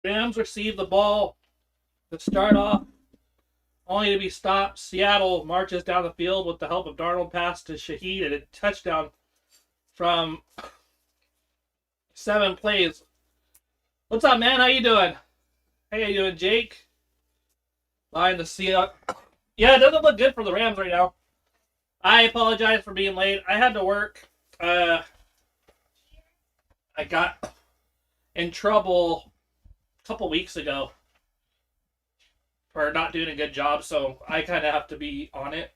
Rams receive the ball to start off, only to be stopped. Seattle marches down the field with the help of Darnold, pass to Shaheed, and a touchdown from 7 plays. What's up, man? How you doing? How you doing, Jake? Line the Seahawks. Yeah, it doesn't look good for the Rams right now. I apologize for being late. I had to work. I got in trouble a couple weeks ago for not doing a good job, so I kind of have to be on it.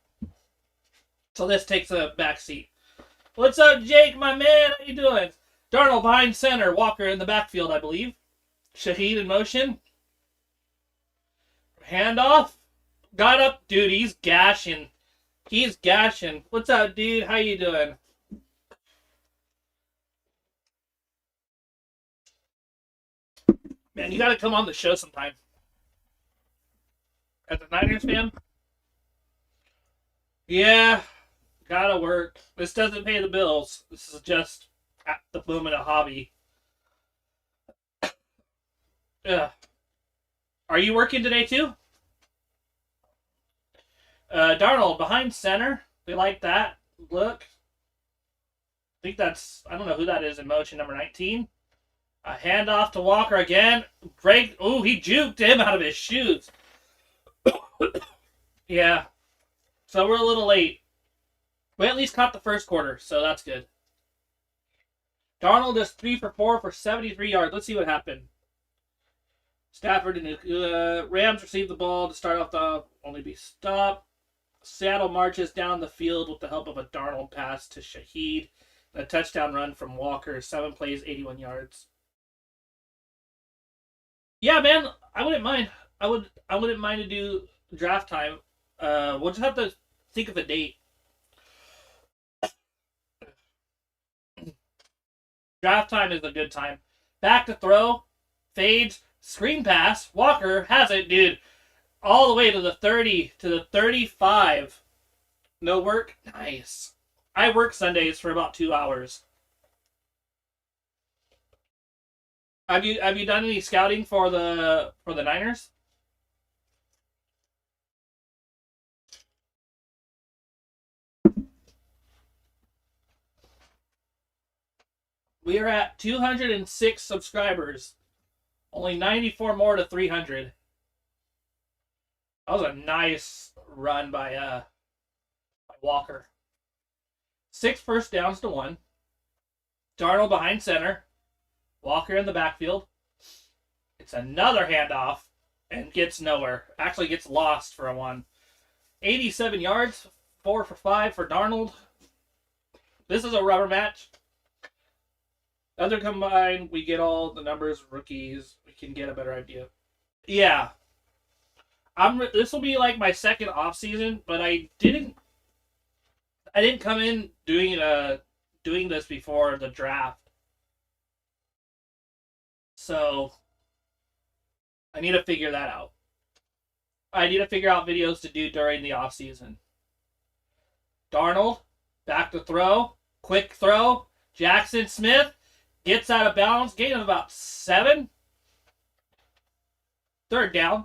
So this takes a back seat. What's up, Jake, my man? How you doing? Darnold behind center. Walker in the backfield, I believe. Shaheed in motion. Handoff. Got up. Dude, he's gashing. He's gashing. What's up, dude? How you doing? Man, you gotta come on the show sometime. As a Niners fan? Yeah, gotta work. This doesn't pay the bills. This is just at the moment a hobby. Ugh. Are you working today too? Darnold behind center. They like that look. I think that's, I don't know who that is in motion, number 19. A handoff to Walker again. Break. Oh, he juked him out of his shoes. Yeah. So we're a little late. We at least caught the first quarter, so that's good. Darnold is 3 for 4 for 73 yards. Let's see what happened. Stafford and Rams receive the ball to start off the only be stopped. Seattle marches down the field with the help of a Darnold pass to Shaheed. A touchdown run from Walker. 7 plays, 81 yards. Yeah, man, I wouldn't mind. I wouldn't mind to do draft time. We'll just have to think of a date. Draft time is a good time. Back to throw. Fades. Screen pass. Walker has it, dude. All the way to the 30, to the 35. No work? Nice. I work Sundays for about 2 hours. Have you done any scouting for the Niners? We are at 206 subscribers. Only 94 more to 300. That was a nice run by Walker. 6 first downs to 1. Darnold behind center. Walker in the backfield. It's another handoff and gets nowhere. Actually gets lost for a 1. 87 yards. 4 for 5 for Darnold. This is a rubber match. Other combined, we get all the numbers, rookies. We can get a better idea. Yeah. This will be like my second off season, but I didn't come in doing this before the draft. So I need to figure that out. I need to figure out videos to do during the off season. Darnold, back to throw, quick throw. Jackson Smith gets out of bounds, gain of about 7. 3rd down.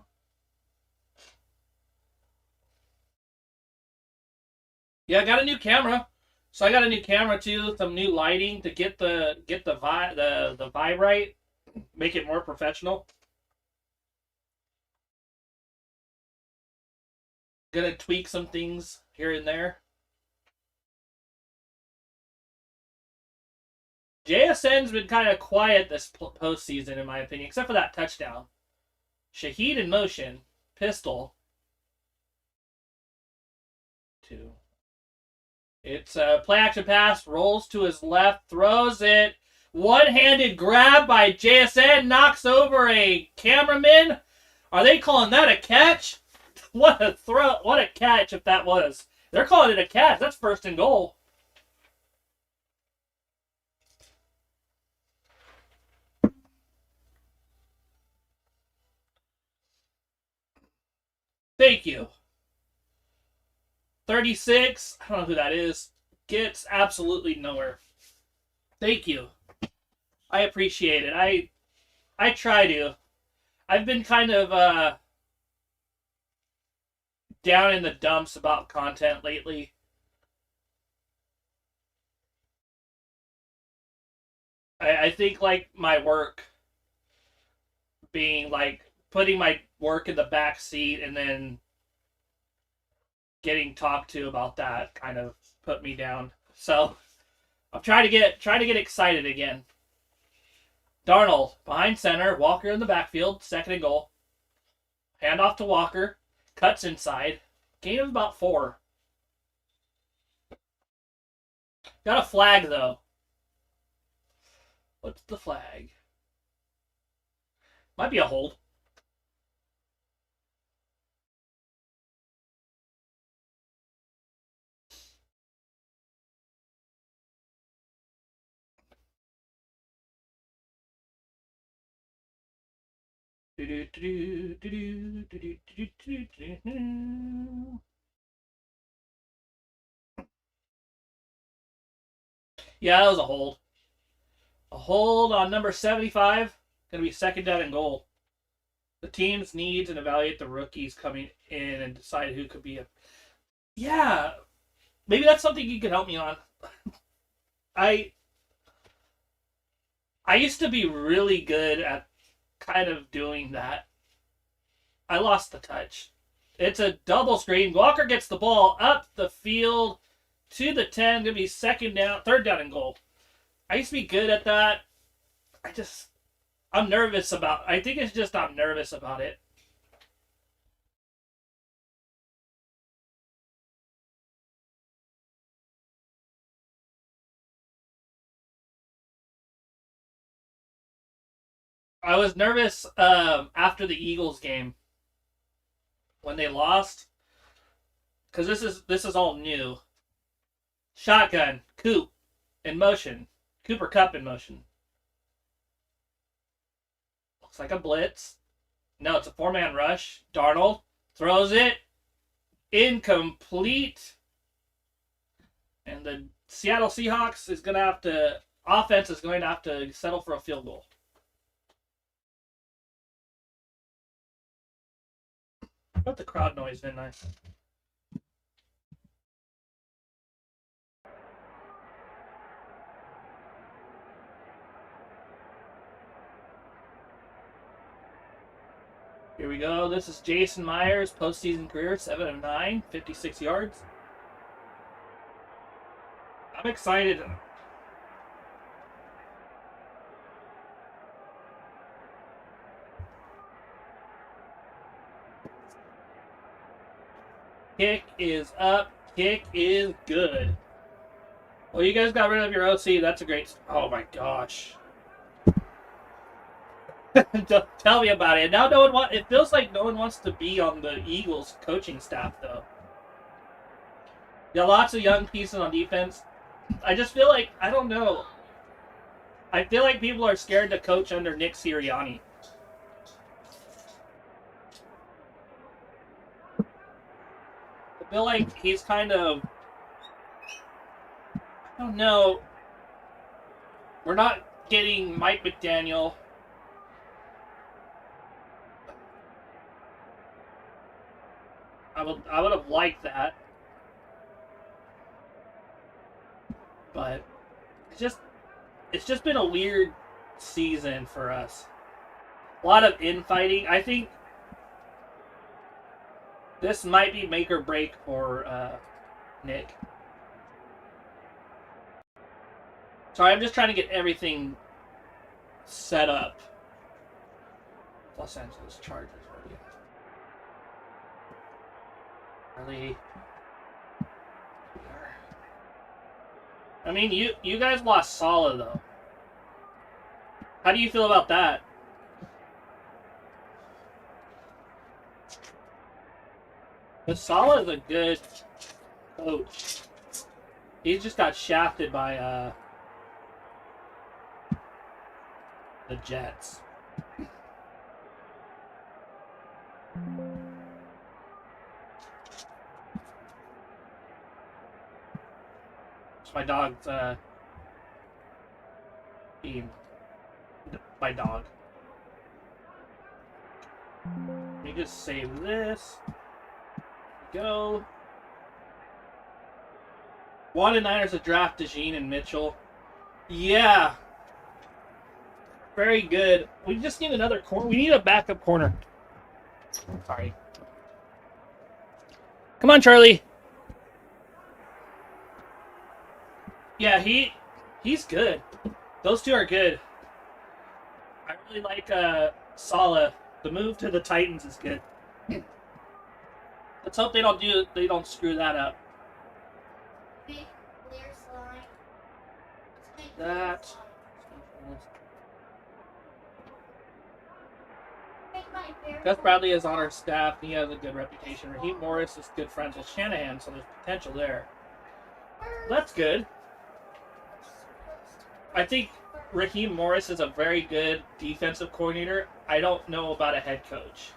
Yeah, I got a new camera. So I got a new camera too, some new lighting to get the vibe right, make it more professional. Gonna tweak some things here and there. JSN's been kind of quiet this postseason, in my opinion, except for that touchdown. Shaheed in motion. Pistol. 2. It's a play action pass. Rolls to his left. Throws it. One-handed grab by JSN. Knocks over a cameraman. Are they calling that a catch? What a throw. What a catch if that was. They're calling it a catch. That's 1st and goal. Thank you. 36. I don't know who that is. Gets absolutely nowhere. Thank you. I appreciate it. I try to. I've been kind of down in the dumps about content lately. I think like my work being like putting my work in the back seat and then getting talked to about that kind of put me down. So I'm trying to get excited again. Darnold behind center, Walker in the backfield, second and goal. Hand off to Walker, cuts inside. Gain of about 4. Got a flag though. What's the flag? Might be a hold. Yeah, that was a hold. A hold on number 75. Going to be second down and goal. The teams needs and evaluate the rookies coming in and decide who could be a. Yeah, maybe that's something you could help me on. I used to be really good at kind of doing that. I lost the touch. It's a double screen. Walker gets the ball up the field to the 10. Gonna be third down and goal. I used to be good at that. I'm nervous about. I think it's just I'm nervous about it. I was nervous after the Eagles game when they lost because this is all new. Shotgun, Coop in motion, Cooper Kupp in motion. Looks like a blitz. No, it's a 4-man rush. Darnold throws it incomplete, and the Seattle Seahawks offense is going to have to settle for a field goal. Put the crowd noise, didn't I? Here we go. This is Jason Myers, postseason career, 7 of 9, 56 yards. I'm excited. Kick is up. Kick is good. Well, you guys got rid of your OC. That's a great. Oh my gosh. Tell me about it. Now no one it feels like no one wants to be on the Eagles coaching staff though. Got lots of young pieces on defense. I just feel like I don't know. I feel like people are scared to coach under Nick Sirianni. I feel like he's kind of I don't know. We're not getting Mike McDaniel. I would have liked that, but it's just been a weird season for us. A lot of infighting. I think this might be make or break for Nick. Sorry, I'm just trying to get everything set up. Los Angeles Chargers. Really? I mean, you guys lost Saleh though. How do you feel about that? But Saleh is a good coach. He just got shafted by the Jets. My dog's being my dog. Let me just save this. Go. Wanted Niners to draft DeJean and Mitchell. Yeah. Very good. We just need another corner. We need a backup corner. Sorry. Come on, Charlie. Yeah, he's good. Those two are good. I really like Saleh. The move to the Titans is good. Let's hope they don't screw that up. That. Gus Bradley is on our staff. He has a good reputation. Raheem Morris is good friends with Shanahan, so there's potential there. That's good. I think Raheem Morris is a very good defensive coordinator. I don't know about a head coach.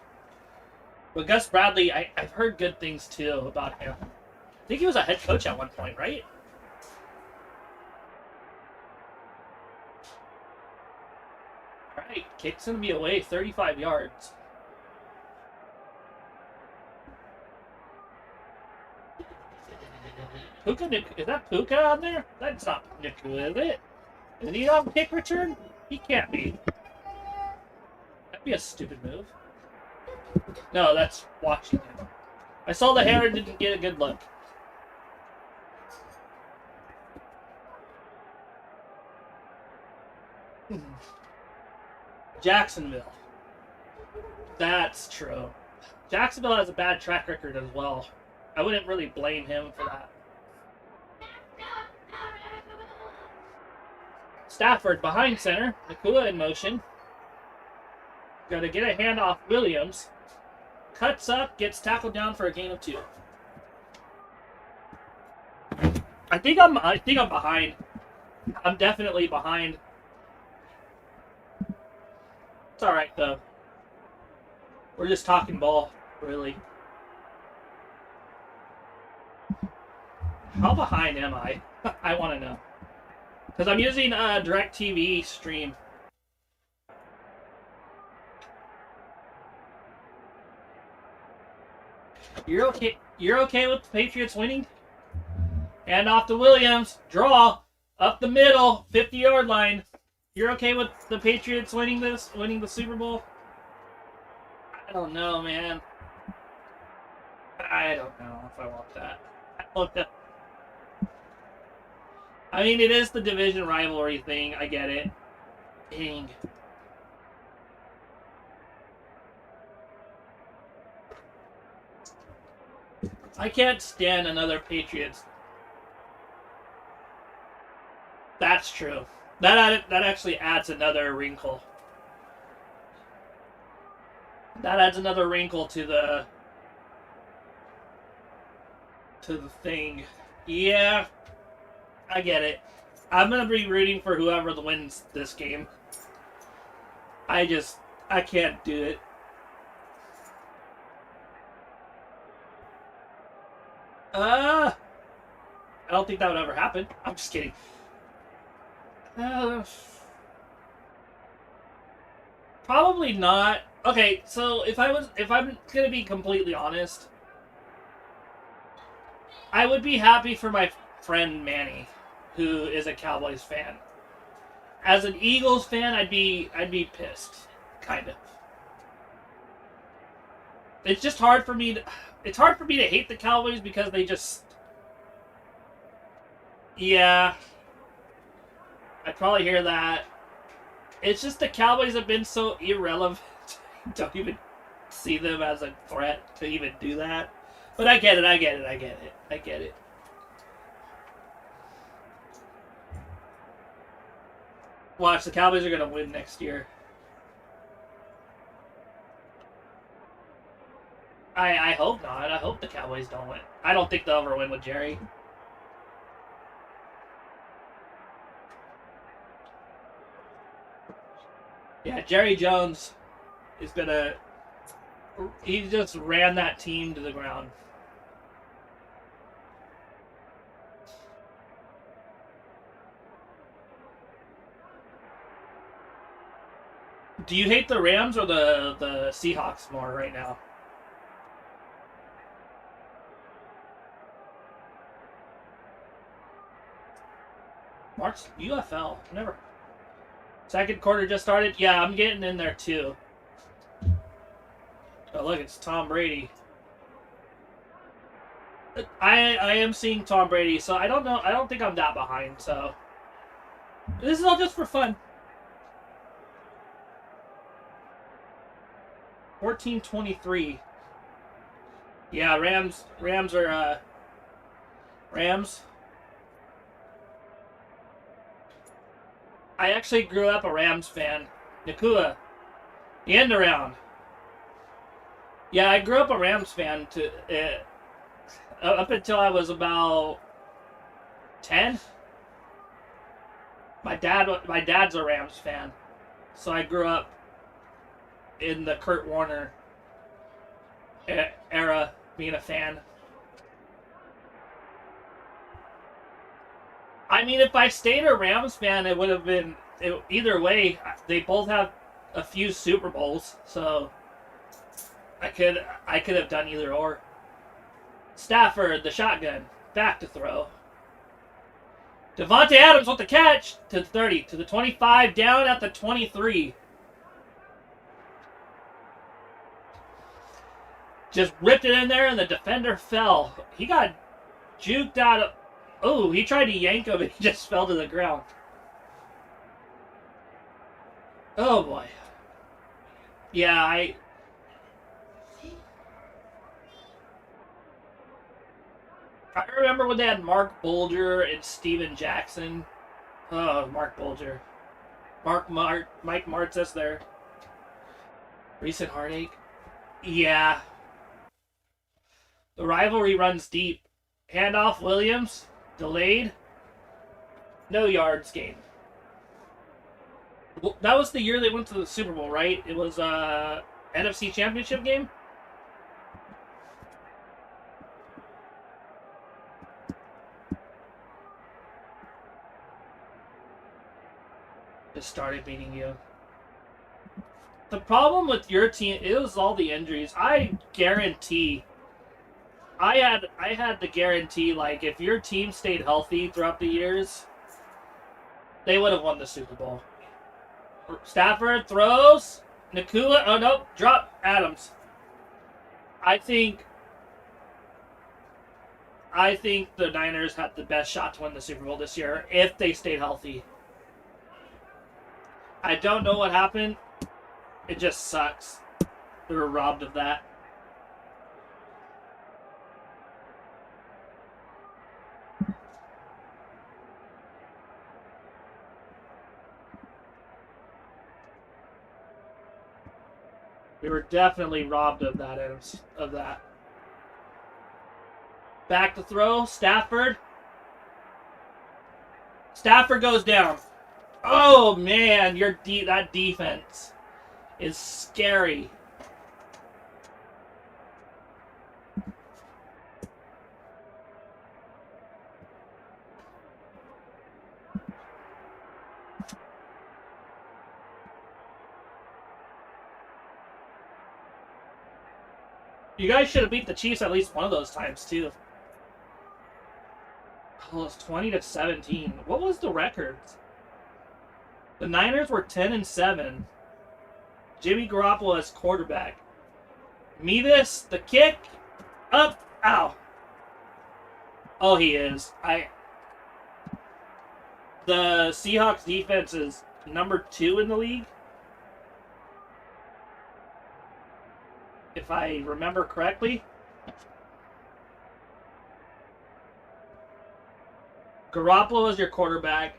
But Gus Bradley, I've heard good things too about him. I think he was a head coach at one point, right? Alright, kick's going to be away 35 yards. Puka, is that Puka on there? That's not Puka, is it? Is he on kick return? He can't be. That'd be a stupid move. No, that's Washington. I saw the hair and didn't get a good look. Jacksonville. That's true. Jacksonville has a bad track record as well. I wouldn't really blame him for that. Stafford behind center. Nakua in motion. Got to get a hand off Williams. Cuts up, gets tackled down for a gain of 2. I think I'm behind. I'm definitely behind. It's all right though. We're just talking ball, really. How behind am I? I want to know. Because I'm using DirecTV stream. You're okay. You're okay with the Patriots winning? Hand off to Williams. Draw up the middle, 50-yard line. You're okay with the Patriots winning this, winning the Super Bowl? I don't know, man. I don't know if I want that. I don't know. I mean, it is the division rivalry thing. I get it. Dang. I can't stand another Patriots. That's true. That actually adds another wrinkle. That adds another wrinkle to the thing. Yeah, I get it. I'm gonna be rooting for whoever wins this game. I can't do it. I don't think that would ever happen. I'm just kidding. Probably not. Okay, so if I'm gonna be completely honest, I would be happy for my friend Manny, who is a Cowboys fan. As an Eagles fan, I'd be pissed, kind of. It's just hard for me to. It's hard for me to hate the Cowboys because they just. Yeah. I'd probably hear that. It's just the Cowboys have been so irrelevant. Don't even see them as a threat to even do that. But I get it. Watch, the Cowboys are going to win next year. I hope not. I hope the Cowboys don't win. I don't think they'll ever win with Jerry. Yeah, Jerry Jones is gonna. He just ran that team to the ground. Do you hate the Rams or the Seahawks more right now? Mark's UFL. Never. Second quarter just started. Yeah, I'm getting in there too. Oh, look, it's Tom Brady. I am seeing Tom Brady, so I don't know. I don't think I'm that behind. So this is all just for fun. 14-23. Yeah, Rams are Rams. I actually grew up a Rams fan. Nakua, the end around. Yeah, I grew up a Rams fan up until I was about 10. My dad's a Rams fan, so I grew up in the Kurt Warner era being a fan. I mean, if I stayed a Rams fan, it would have been either way. They both have a few Super Bowls, so I could have done either or. Stafford, the shotgun, back to throw. Devontae Adams with the catch to the 30, to the 25, down at the 23. Just ripped it in there, and the defender fell. He got juked out of... Oh, he tried to yank him, and he just fell to the ground. Oh, boy. Yeah, I remember when they had Mark Bulger and Steven Jackson. Oh, Mark Bulger. Mike Martz there. Recent heartache. Yeah. The rivalry runs deep. Handoff Williams. Delayed. No yards gained. Well, that was the year they went to the Super Bowl, right? It was NFC Championship game? Just started beating you. The problem with your team, it was all the injuries. I guarantee I had the guarantee, like, if your team stayed healthy throughout the years, they would have won the Super Bowl. Stafford throws. Nakua. Oh, no. Drop Adams. I think the Niners had the best shot to win the Super Bowl this year if they stayed healthy. I don't know what happened. It just sucks. They were robbed of that. We were definitely robbed of that. Back to throw. Stafford. Stafford goes down. Oh, man. That defense is scary. You guys should have beat the Chiefs at least one of those times, too. Oh, it's 20-17. What was the record? The Niners were 10-7. Jimmy Garoppolo as quarterback. Mevis, the kick. Up. Ow. Oh, he is. The Seahawks defense is number 2 in the league. If I remember correctly. Garoppolo is your quarterback.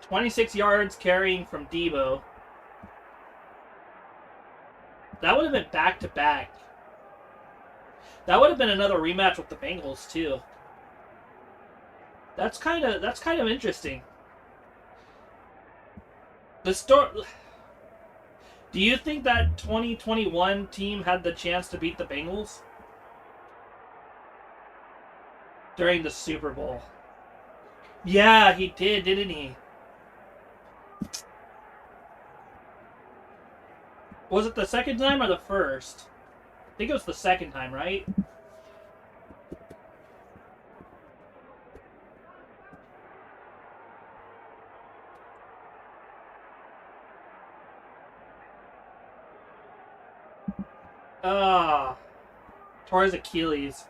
26 yards carrying from Debo. That would have been back-to-back. That would have been another rematch with the Bengals, too. That's kind of interesting. Do you think that 2021 team had the chance to beat the Bengals during the Super Bowl? Yeah, he did, didn't he? Was it the second time or the first? I think it was the second time, right? Ah, tore his Achilles.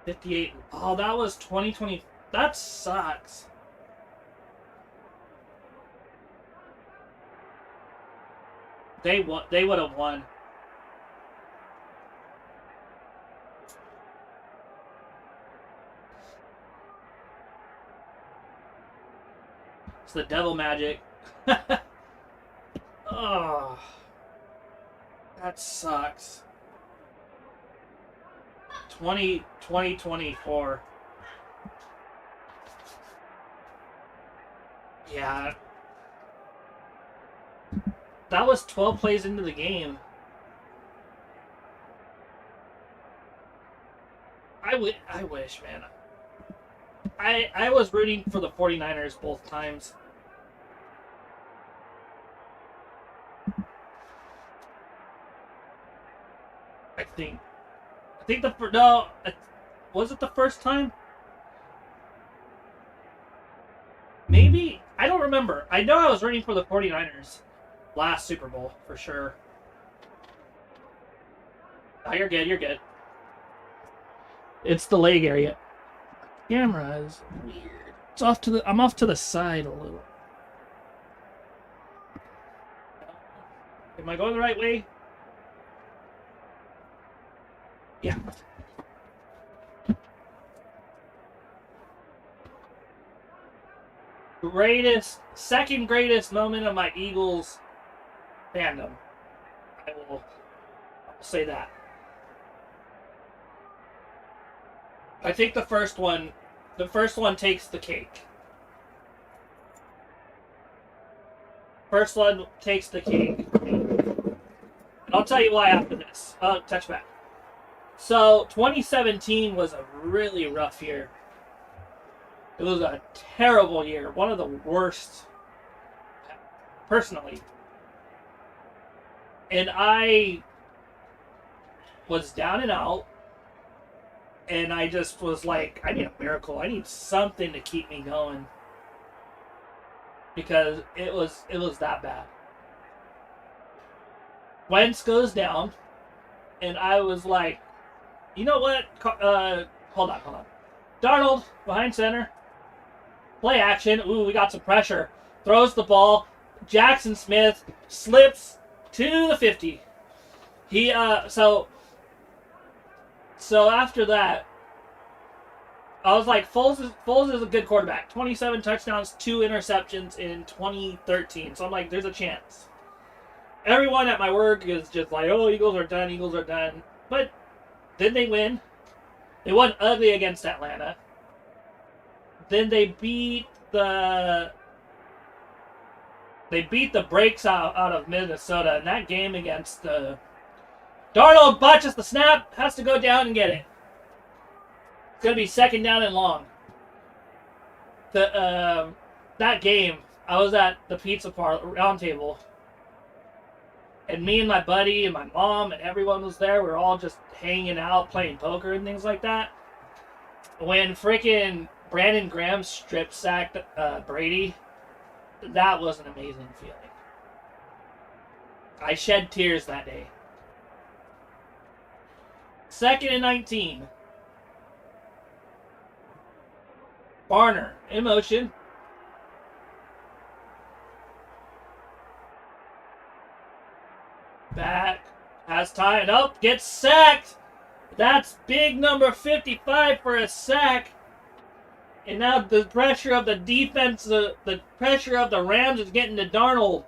58. Oh, that was 2020. That sucks. They would have won. It's the devil magic. Oh, that sucks. 2024. Yeah. That was 12 plays into the game. I wish, man. I was rooting for the 49ers both times. I think no, was it the first time? Maybe, I don't remember. I know I was rooting for the 49ers last Super Bowl for sure. Oh, you're good. You're good. It's the leg area. Camera is weird. It's off to the. I'm off to the side a little. Am I going the right way? Yeah. Second greatest moment of my Eagles fandom. I'll say that. I think the first one takes the cake. First one takes the cake. And I'll tell you why after this. Touchback. So 2017 was a really rough year. It was a terrible year. One of the worst, personally. And I was down and out. And I just was like, I need a miracle. I need something to keep me going. Because it was that bad. Wentz goes down. And I was like, you know what? Hold on. Darnold, behind center. Play action. Ooh, we got some pressure. Throws the ball. Jackson Smith slips to the 50. So after that, I was like, Foles is a good quarterback. 27 touchdowns, 2 interceptions in 2013. So I'm like, there's a chance. Everyone at my work is just like, oh, Eagles are done. But then they win. They won ugly against Atlanta. Then they beat the brakes out of Minnesota. In that game against the Darnold botches the snap, has to go down and get it. It's going to be second down and long. That game, I was at the pizza round table. And me and my buddy and my mom and everyone was there. We were all just hanging out, playing poker and things like that. When freaking Brandon Graham strip sacked Brady, that was an amazing feeling. I shed tears that day. 2nd and 19. Barner, in motion. Back, has time, up, gets sacked. That's big number 55 for a sack. And now the pressure of the defense, the pressure of the Rams is getting to Darnold.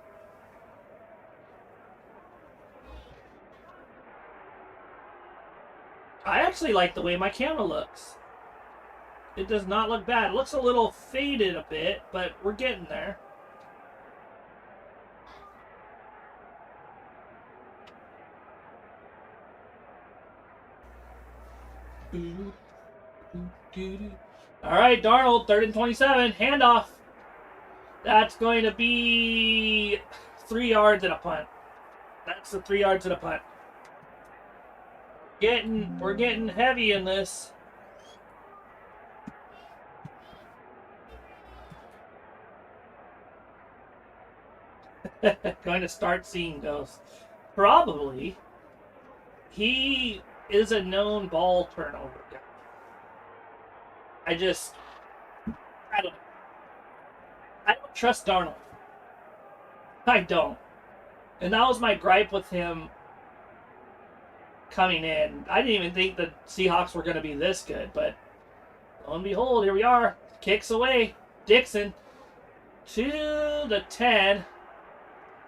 I actually like the way my camera looks. It does not look bad. It looks a little faded a bit, but we're getting there. All right, Darnold, 3rd and 27, handoff. That's going to be 3 yards and a punt. That's the 3 yards and a punt. We're getting heavy in this. Going to start seeing ghosts. Probably. He is a known ball turnover guy. I don't know. I don't trust Darnold. I don't. And that was my gripe with him coming in. I didn't even think the Seahawks were going to be this good, but lo and behold, here we are. Kicks away. Dixon to the 10.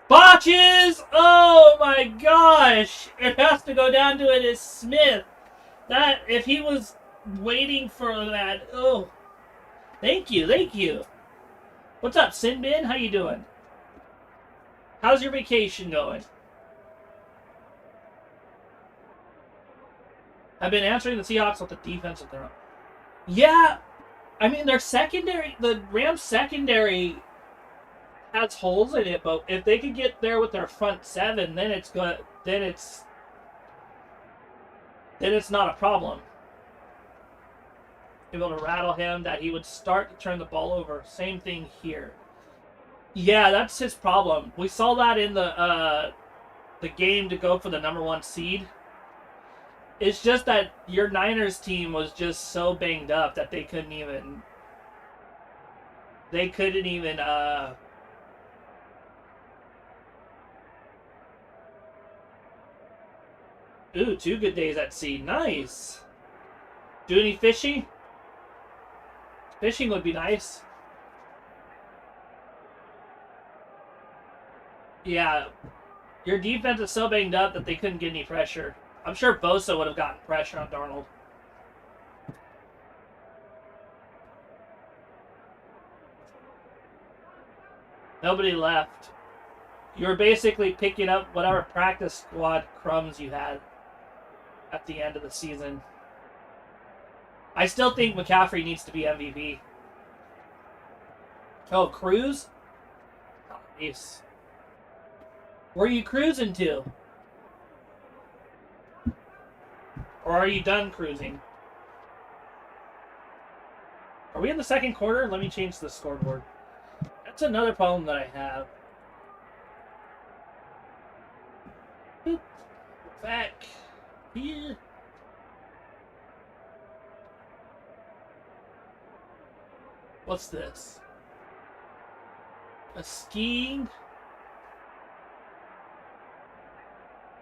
Botches! Oh my gosh! It has to go down to it as Smith. That, if he was waiting for that, oh. Thank you. What's up, Sinbin? How you doing? How's your vacation going? I've been answering the Seahawks with the defense of their own. Yeah, I mean, their secondary, the Rams secondary has holes in it, but if they could get there with their front seven, then it's good. Then it's not a problem. Able to rattle him, that he would start to turn the ball over. Same thing here. Yeah, that's his problem. We saw that in the game to go for the #1 seed. It's just that your Niners team was just so banged up that they couldn't even. Ooh, 2 good days at sea. Nice. Do any fishing? Fishing would be nice. Yeah. Your defense is so banged up that they couldn't get any pressure. I'm sure Bosa would have gotten pressure on Darnold. Nobody left. You were basically picking up whatever practice squad crumbs you had at the end of the season. I still think McCaffrey needs to be MVP. Oh, Cruz? Nice. Where are you cruising to? Or are you done cruising? Are we in the second quarter? Let me change the scoreboard. That's another problem that I have. Boop. Back here. What's this? A skiing?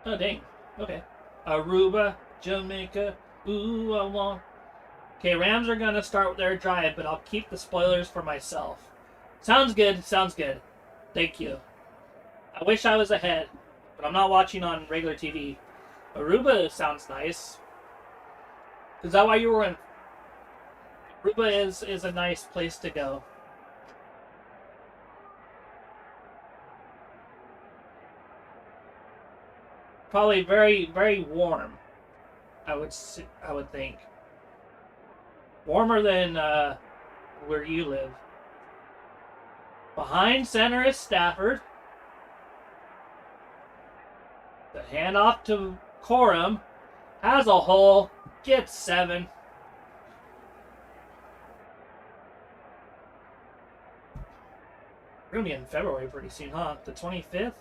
Oh, dang. Okay. Aruba, Jamaica. Ooh, I want. Okay, Rams are going to start with their drive, but I'll keep the spoilers for myself. Sounds good. Sounds good. Thank you. I wish I was ahead, but I'm not watching on regular TV. Aruba sounds nice. Is that why you were in? Aruba is a nice place to go. Probably very, very warm. I would think. Warmer than where you live. Behind center is Stafford. The handoff to Corum. Has a hole. Gets 7. We're going to be in February pretty soon, huh? The 25th?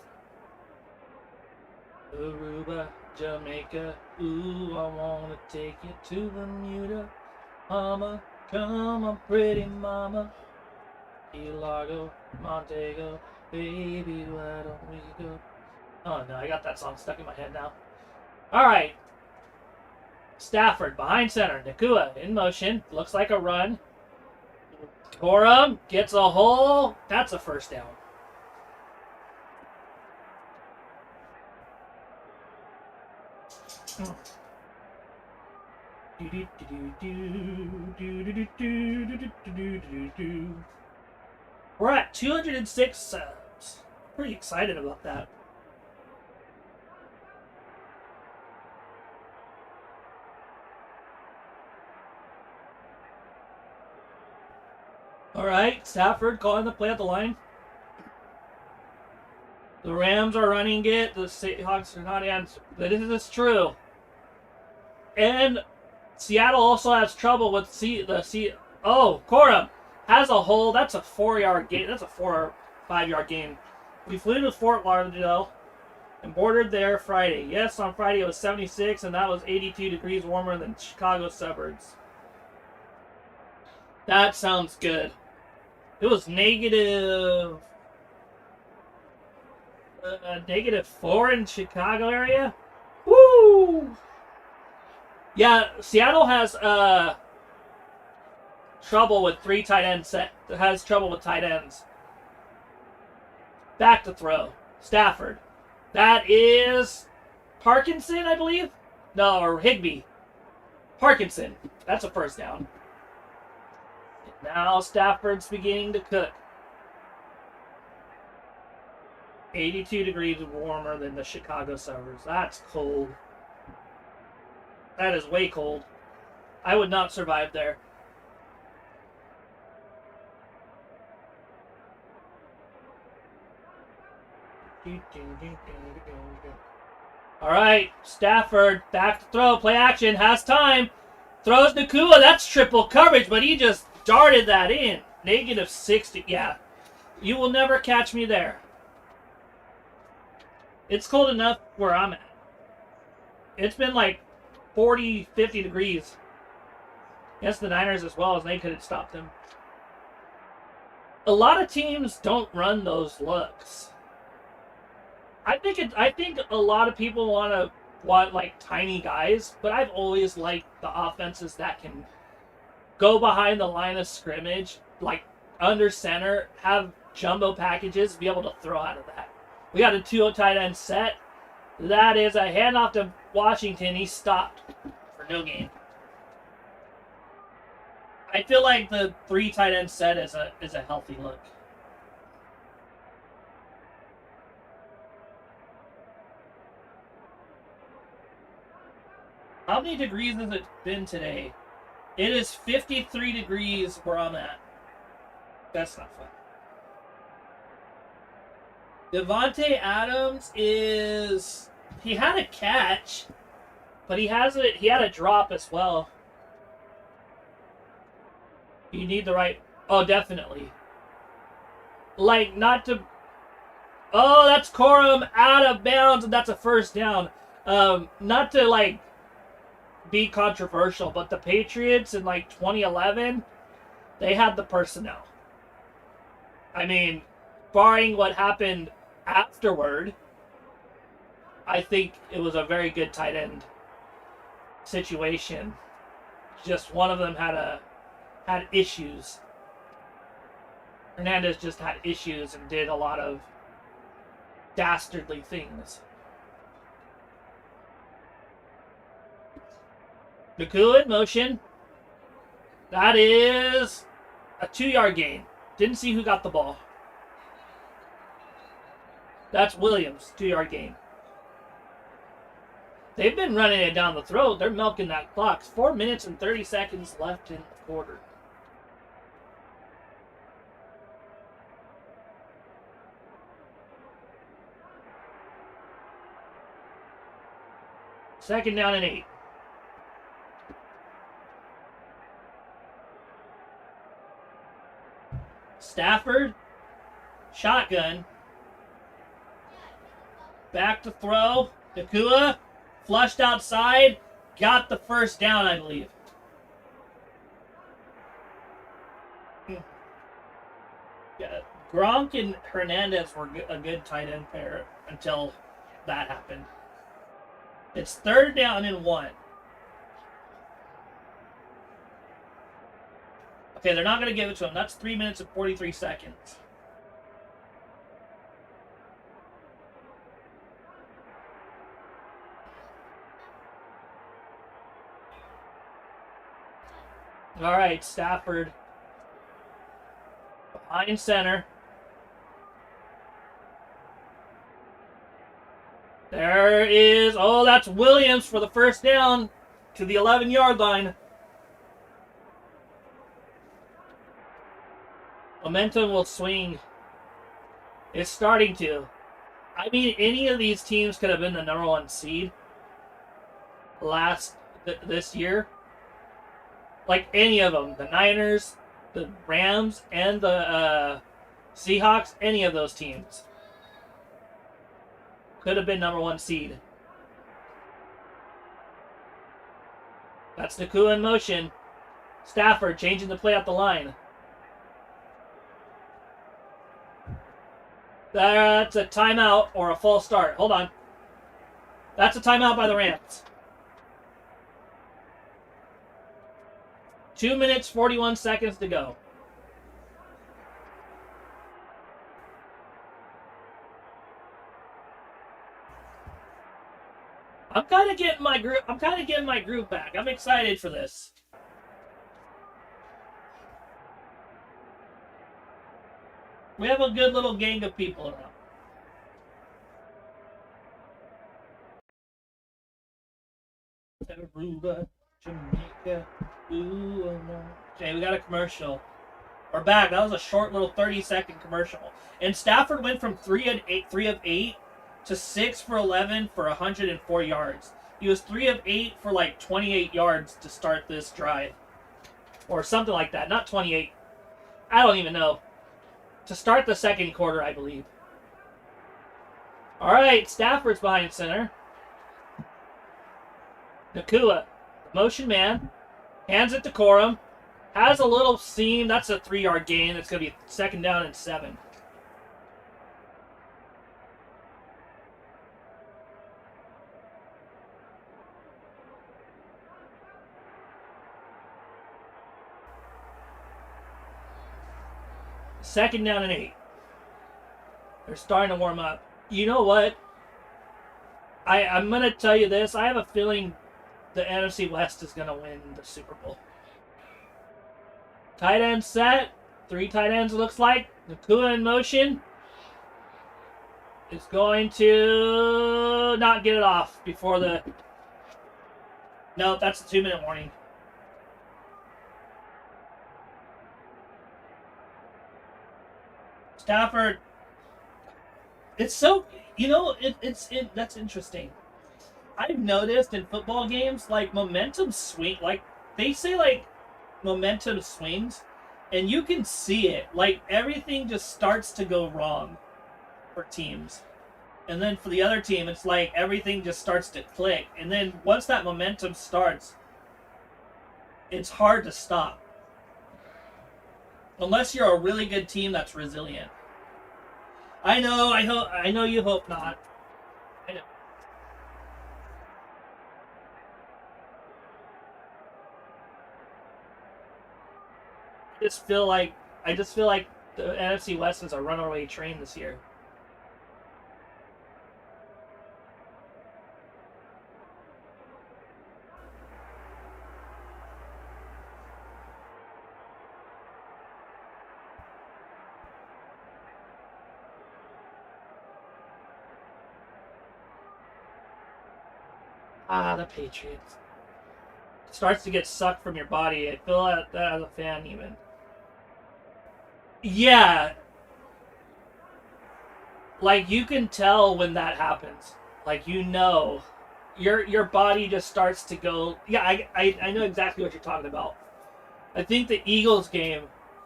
Aruba, Jamaica. Ooh, I want to take you to Bermuda. Mama, come on, pretty mama. Key Largo, Montego. Baby, why don't we go? Oh, no, I got that song stuck in my head now. All right. Stafford, behind center. Nakua, in motion. Looks like a run. Corum gets a hole. That's a first down. We're at 206 subs. Pretty excited about that. All right, Stafford calling the play at the line. The Rams are running it. The Seahawks are not answering. This is true. And Seattle also has trouble with Oh, Corum has a hole. That's a 4-yard gain. That's a 4 or 5-yard gain. We flew to Fort Lauderdale and boarded there Friday. Yes, on Friday it was 76, and that was 82 degrees warmer than Chicago suburbs. That sounds good. It was negative... -4 in Chicago area? Woo! Yeah, Seattle has trouble with 3 tight ends. Has trouble with tight ends. Back to throw. Stafford. That is Parkinson, I believe? No, or Higbee. Parkinson. That's a first down. Now Stafford's beginning to cook. 82 degrees warmer than the Chicago suburbs. That's cold. That is way cold. I would not survive there. All right, Stafford, back to throw. Play action, has time. Throws Nakua. That's triple coverage, but he just darted that in. -60. Yeah, you will never catch me there. It's cold enough where I'm at. It's been like 40, 50 degrees. Yes, the Niners as well, as they couldn't stop them. A lot of teams don't run those looks. I think a lot of people want like tiny guys, but I've always liked the offenses that can go behind the line of scrimmage, like under center, have jumbo packages, be able to throw out of that. We got a 2 tight end set. That is a handoff to Washington. He stopped for no gain. I feel like the 3 tight end set is a healthy look. How many degrees has it been today? It is 53 degrees where I'm at. That's not fun. Devontae Adams he had a catch, but he had a drop as well. You need the right... Oh, definitely. Like, not to... Oh, that's Corum out of bounds, and that's a first down. Not to, like, be controversial, but the Patriots in, like, 2011, they had the personnel. I mean, barring what happened afterward, I think it was a very good tight end situation. Just one of them had issues. Hernandez just had issues and did a lot of dastardly things. Nakua in motion. That is a 2-yard gain. Didn't see who got the ball. That's Williams, 2-yard gain. They've been running it down the throat. They're milking that clock. 4 minutes and 30 seconds left in the quarter. Second down and 8. Stafford, shotgun. Back to throw. Nakua, flushed outside. Got the first down, I believe. Yeah, Gronk and Hernandez were a good tight end pair until that happened. It's 3rd down and 1. Okay, they're not going to give it to him. That's 3 minutes and 43 seconds. All right, Stafford. Behind center. There is... Oh, that's Williams for the first down to the 11-yard line. Momentum will swing. It's starting to. I mean, any of these teams could have been the #1 seed this year. Like any of them, the Niners, the Rams, and the Seahawks, any of those teams could have been #1 seed. That's Nakua in motion. Stafford changing the play up the line. That's a timeout or a false start. Hold on. That's a timeout by the Rams. 2 minutes, 41 seconds to go. I'm kind of getting my groove back. I'm excited for this. We have a good little gang of people around. Aruba, Jamaica, ooh, okay, we got a commercial. We're back. That was a short little 30-second commercial. And Stafford went from 3 of 8 to 6 for 11 for 104 yards. He was 3 of 8 for like 28 yards to start this drive. Or something like that. Not 28. I don't even know. To start the second quarter, I believe. Alright, Stafford's behind center. Nakua, motion man. Hands it to Corum. Has a little seam. That's a 3-yard gain. It's going to be 2nd down and 7. Second down and 8. They're starting to warm up. You know what? I'm going to tell you this. I have a feeling the NFC West is going to win the Super Bowl. Tight end set. 3 tight ends, it looks like. Nakua in motion. Is going to not get it off before the... No, that's a 2-minute warning. Stafford. It's so... You know, that's interesting. I've noticed in football games, like, momentum swing... Like, they say, like, momentum swings, and you can see it. Like, everything just starts to go wrong for teams. And then for the other team, it's like everything just starts to click. And then once that momentum starts, it's hard to stop. Unless you're a really good team that's resilient. I know you hope not. I know. I just feel like the NFC West is a runaway train this year. The Patriots. It starts to get sucked from your body. I feel that as a fan even. Yeah. Like, you can tell when that happens. Like, you know. Your body just starts to go... Yeah, I know exactly what you're talking about. I think the Eagles game,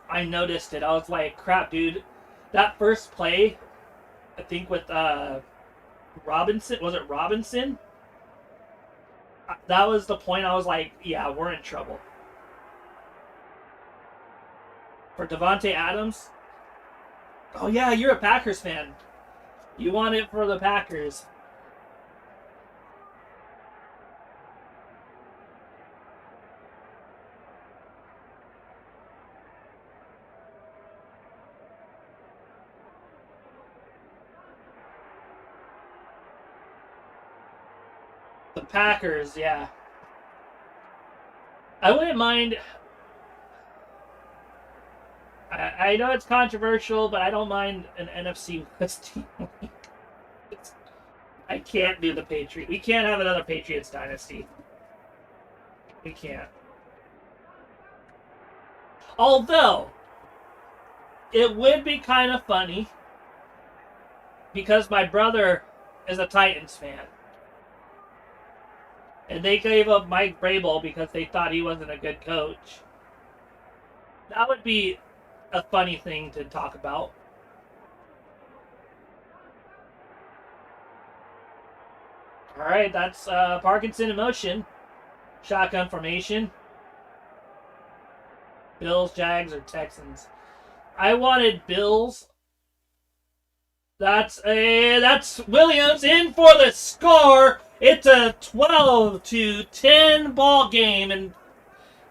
I noticed it. I was like, crap, dude. That first play, I think with Robinson... Was it Robinson? That was the point I was like, yeah, we're in trouble. For Devontae Adams? Oh, yeah, you're a Packers fan. You want it for the Packers. The Packers, yeah. I wouldn't mind... I know it's controversial, but I don't mind an NFC West team. I can't do the Patriots. We can't have another Patriots dynasty. We can't. Although, it would be kind of funny because my brother is a Titans fan. And they gave up Mike Vrabel because they thought he wasn't a good coach. That would be a funny thing to talk about. All right, that's Parkinson in motion. Shotgun formation. Bills, Jags, or Texans. I wanted Bills. That's Williams in for the score. It's a 12-10 ball game, and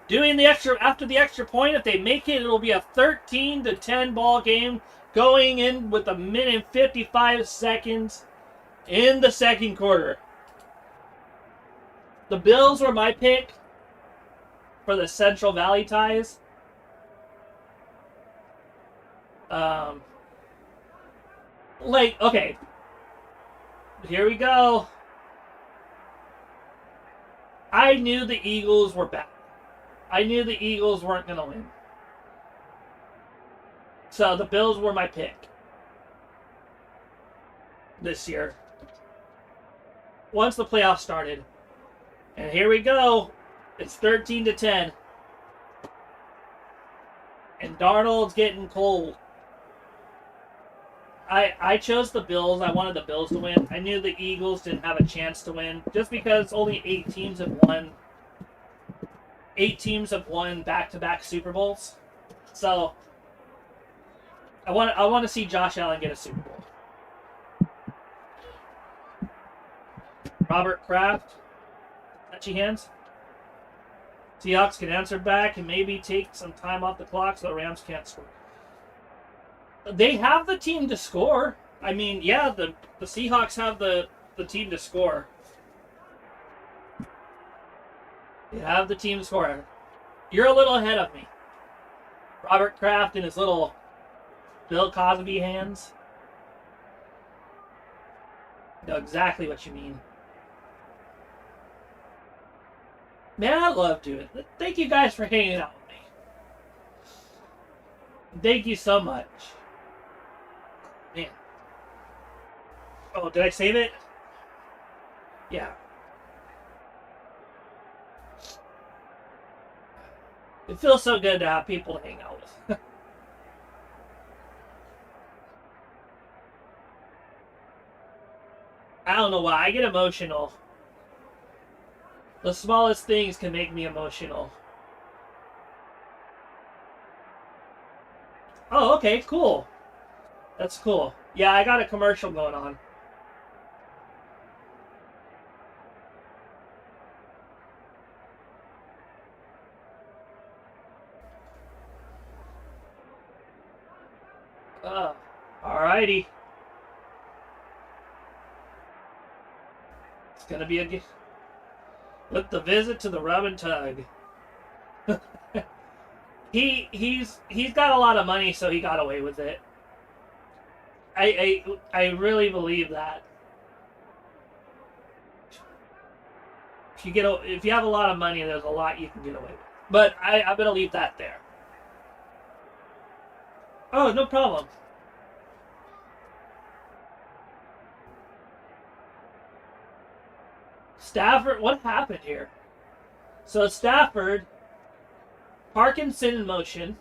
doing the after the extra point, if they make it, it'll be a 13-10 ball game going in with 1minute and 55 seconds in the second quarter. The Bills were my pick for the Central Valley ties. Okay. Here we go. I knew the Eagles were bad. I knew the Eagles weren't going to win. So the Bills were my pick this year. Once the playoffs started. And here we go. It's 13-10. And Darnold's getting cold. I chose the Bills. I wanted the Bills to win. I knew the Eagles didn't have a chance to win just because only 8 teams have won. 8 teams have won back-to-back Super Bowls. So I want to see Josh Allen get a Super Bowl. Robert Kraft, touchy hands. Seahawks can answer back and maybe take some time off the clock so the Rams can't score. They have the team to score. I mean, yeah, the Seahawks have the team to score. They have the team to score. You're a little ahead of me. Robert Kraft in his little Bill Cosby hands. I know exactly what you mean. Man, I love doing it. Thank you guys for hanging out with me. Thank you so much. Man. Oh, did I save it? Yeah. It feels so good to have people to hang out with. I don't know why. I get emotional. The smallest things can make me emotional. Oh, okay, cool. That's cool. Yeah, I got a commercial going on. Alrighty. It's gonna be a... With the visit to the rub and tug. He's got a lot of money, so he got away with it. I really believe that. If you have a lot of money, there's a lot you can get away with. But I'm gonna leave that there. Oh, no problem. Stafford, what happened here? So Stafford, Parkinson in motion.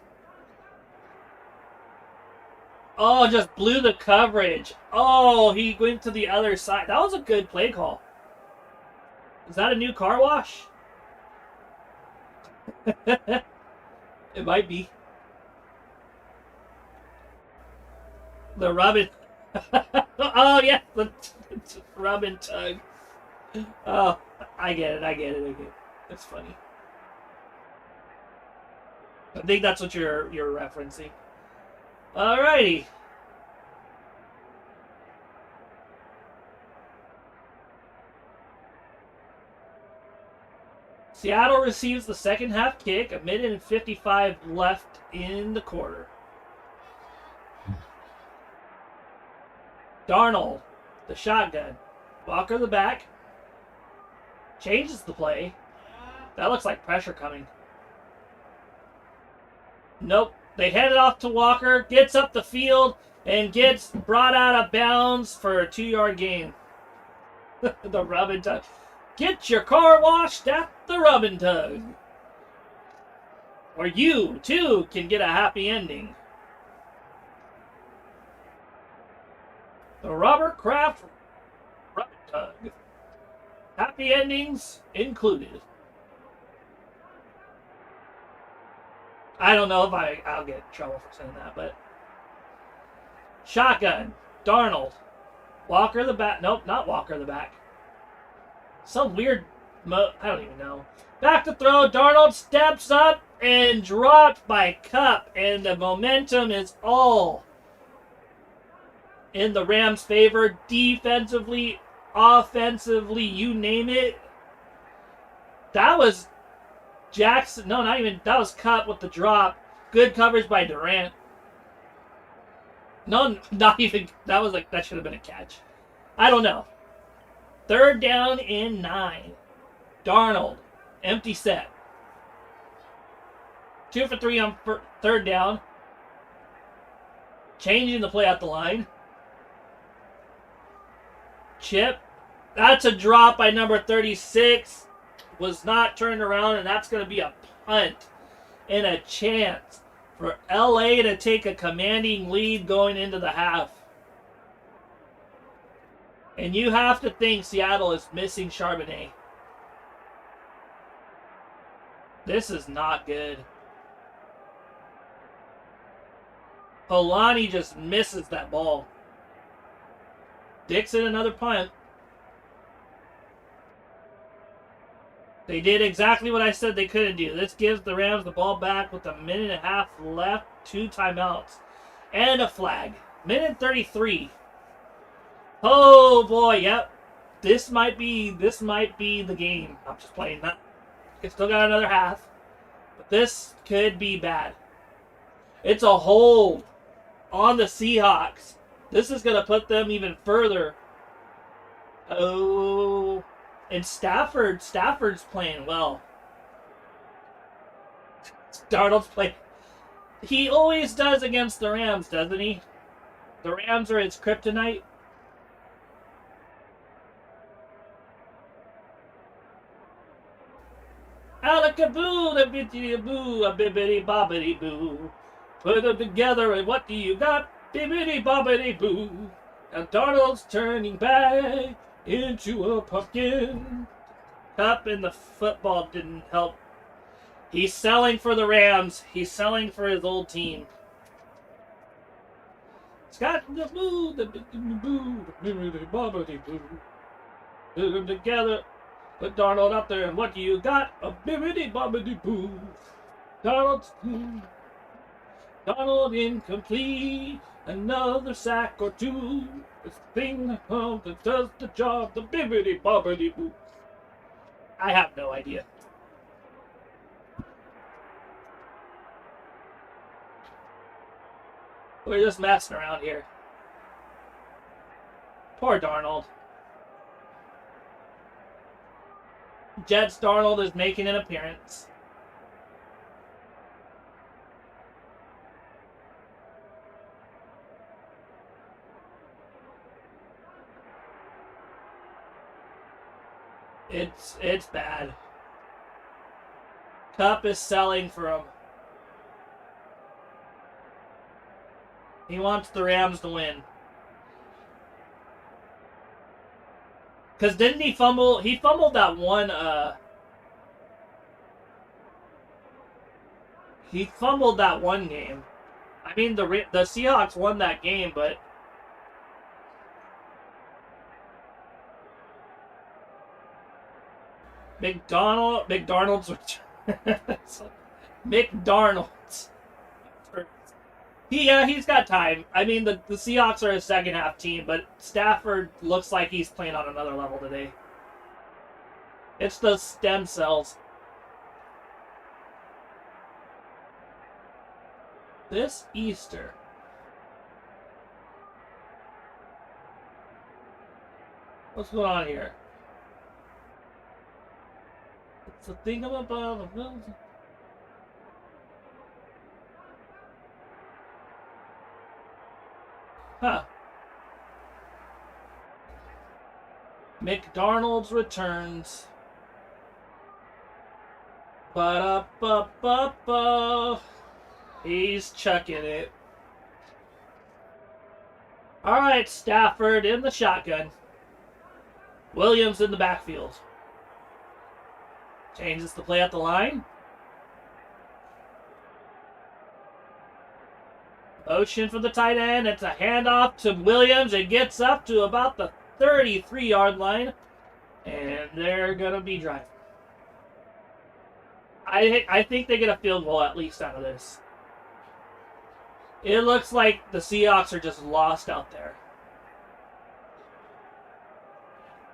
Oh, just blew the coverage. Oh, he went to the other side. That was a good play call. Is that a new car wash? It might be. The rub and... Oh, yeah. The rub and tug. Oh, I get it. That's funny. I think that's what you're referencing. Alrighty. Seattle receives the second half kick, 1:55 left in the quarter. Darnold, the shotgun. Walker the back. Changes the play. That looks like pressure coming. Nope. They head it off to Walker. Gets up the field. and gets brought out of bounds for a 2-yard gain. The rub and tug. Get your car washed at the rub and tug. Or you, too, can get a happy ending. The Robert Kraft rub and tug. Happy endings included. I don't know if I'll get in trouble for saying that, but... Shotgun. Darnold. Walker the back. Nope, not Walker the back. Some weird... I don't even know. Back to throw. Darnold steps up and dropped by Cup. And the momentum is all in the Rams' favor. Defensively, offensively, you name it. That was Jackson. No, not even. That was Cup with the drop. Good coverage by Durant. No, not even. That was like, that should have been a catch. I don't know. 3rd down and 9. Darnold. Empty set. 2 for 3 on 3rd down. Changing the play out the line. Chip. That's a drop by number 36. Was not turned around, and that's going to be a punt and a chance for LA to take a commanding lead going into the half. And you have to think Seattle is missing Charbonnet. This is not good. Polani just misses that ball. Dixon, another punt. They did exactly what I said they couldn't do. This gives the Rams the ball back with 1.5 minutes left, 2 timeouts, and a flag. 1:33. Oh boy, yep. This might be the game. I'm just playing that. It's still got another half, but this could be bad. It's a hold on the Seahawks. This is gonna put them even further. Oh. And Stafford's playing well. Darnold's playing. He always does against the Rams, doesn't he? The Rams are his kryptonite. Alakaboo, the bibbidi boo, a bibbidi bobbidi boo. Put them together, and what do you got? Bibbidi bobbidi boo. Now Darnold's turning back into a pumpkin. Cup in the football didn't help. He's selling for the Rams. He's selling for his old team. Scott the boo, the boo, the bobbity boo. Put them together. Put Darnold up there, and what do you got? A bibbity bobbity boo. Darnold incomplete. Another sack or 2. It's the thing that does the job. The bibbity bobbity boo. I have no idea. We're just messing around here. Poor Darnold. Jets Darnold is making an appearance. It's bad. Cup is selling for him. He wants the Rams to win. Because didn't he fumble? He fumbled that one, he fumbled that one game. I mean, the Seahawks won that game, but McDonald's McDonald's. He's got time. I mean, the Seahawks are a second half team, but Stafford looks like he's playing on another level today. It's the stem cells. This Easter. What's going on here? It's a thingamabob. Huh. McDonald's returns. Ba-da-ba-ba-ba. He's chucking it. Alright, Stafford in the shotgun. Williams in the backfield. Changes the play at the line. Motion for the tight end. It's a handoff to Williams. It gets up to about the 33-yard line. And they're going to be driving. I think they get a field goal at least out of this. It looks like the Seahawks are just lost out there.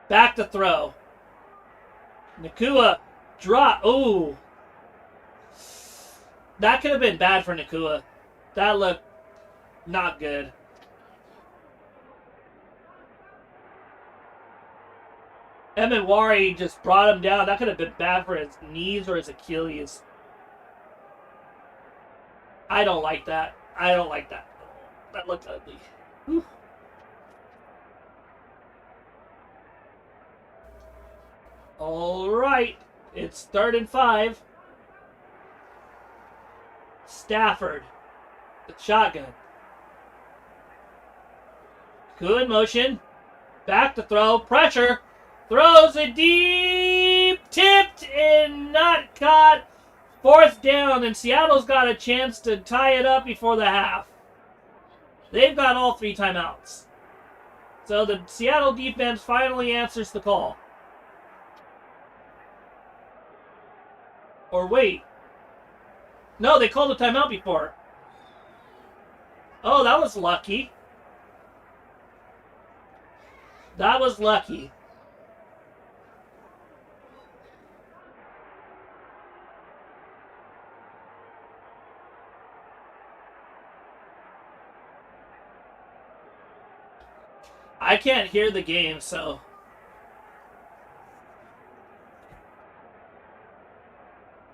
Back to throw. Nakua drop. Ooh. That could have been bad for Nakua. That looked not good. Emenwari just brought him down. That could have been bad for his knees or his Achilles. I don't like that. I don't like that. That looked ugly. Whew. All right. It's 3rd and 5. Stafford. The shotgun. Good motion. Back to throw. Pressure. Throws it deep. Tipped and not caught. 4th down, and Seattle's got a chance to tie it up before the half. They've got all 3 timeouts. So the Seattle defense finally answers the call. Or wait. No, they called a timeout before. Oh, that was lucky. That was lucky. I can't hear the game, so...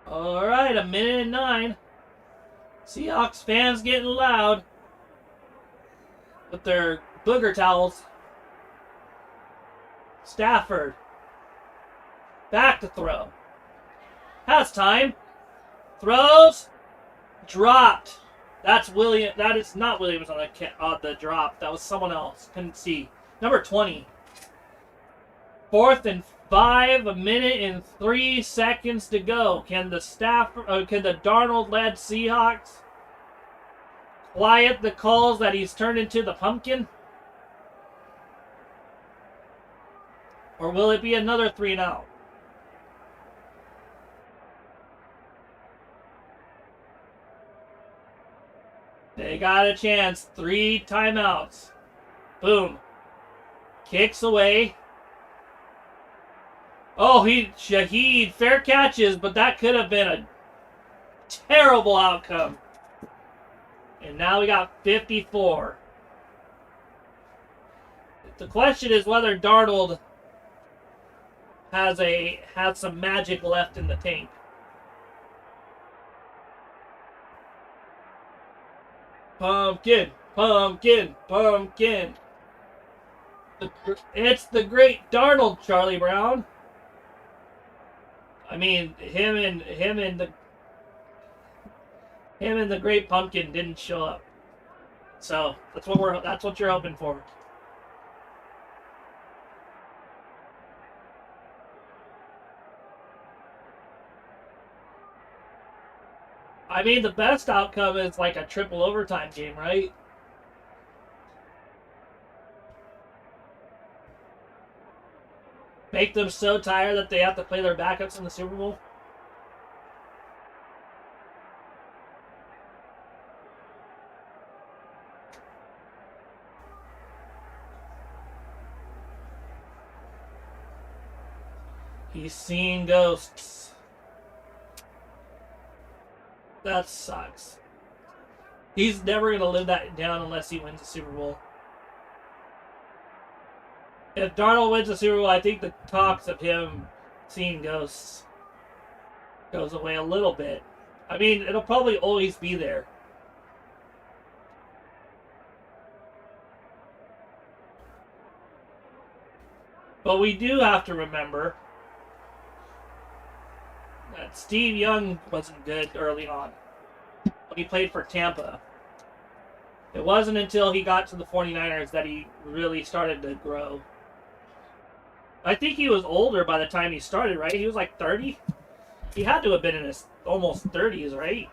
Alright, 1:09. Seahawks fans getting loud with their booger towels. Stafford. Back to throw. Has time. Throws. Dropped. That's William. That is not Williams on the drop. That was someone else. Couldn't see. Number 20. 4th and 5. 1:03 seconds to go. Can the Darnold-led Seahawks quiet the calls that he's turned into the pumpkin? Or will it be another 3 and out? They got a chance. 3 timeouts. Boom. Kicks away. Oh, Shaheed, fair catches, but that could have been a terrible outcome. And now we got 54. The question is whether Darnold has some magic left in the tank. Pumpkin, pumpkin, pumpkin. It's the great Darnold, Charlie Brown. I mean, him and the great pumpkin didn't show up. So that's what you're hoping for. I mean, the best outcome is like a triple overtime game, right? Make them so tired that they have to play their backups in the Super Bowl? He's seeing ghosts. That sucks. He's never going to live that down unless he wins the Super Bowl. If Darnold wins the Super Bowl, I think the talks of him seeing ghosts goes away a little bit. I mean, it'll probably always be there. But we do have to remember that Steve Young wasn't good early on when he played for Tampa. It wasn't until he got to the 49ers that he really started to grow. I think he was older by the time he started, right? He was like 30. He had to have been in his almost 30s, right?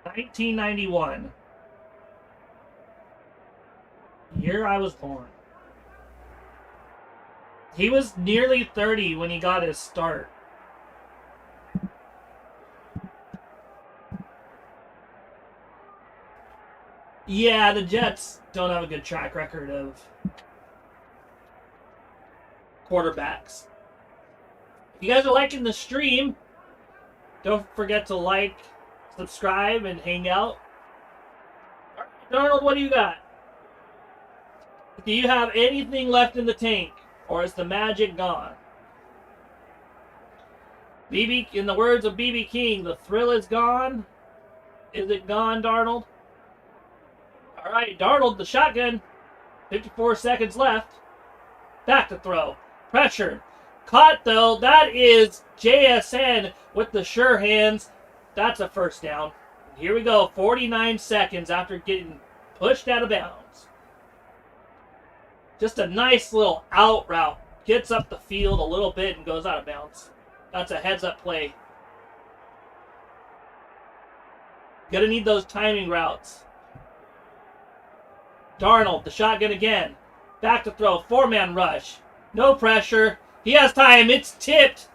$1991. Year I was born. He was nearly 30 when he got his start. Yeah, the Jets don't have a good track record of quarterbacks. If you guys are liking the stream, don't forget to like, subscribe, and hang out. All right, Donald, what do you got? Do you have anything left in the tank, or is the magic gone? In the words of BB King, the thrill is gone. Is it gone, Darnold? All right, Darnold, the shotgun. 54 seconds left. Back to throw. Pressure. Caught, though. That is JSN with the sure hands. That's a first down. Here we go. 49 seconds after getting pushed out of bounds. Just a nice little out route. Gets up the field a little bit and goes out of bounds. That's a heads-up play. Gonna need those timing routes. Darnold, the shotgun again. Back to throw. Four-man rush. No pressure. He has time. It's tipped.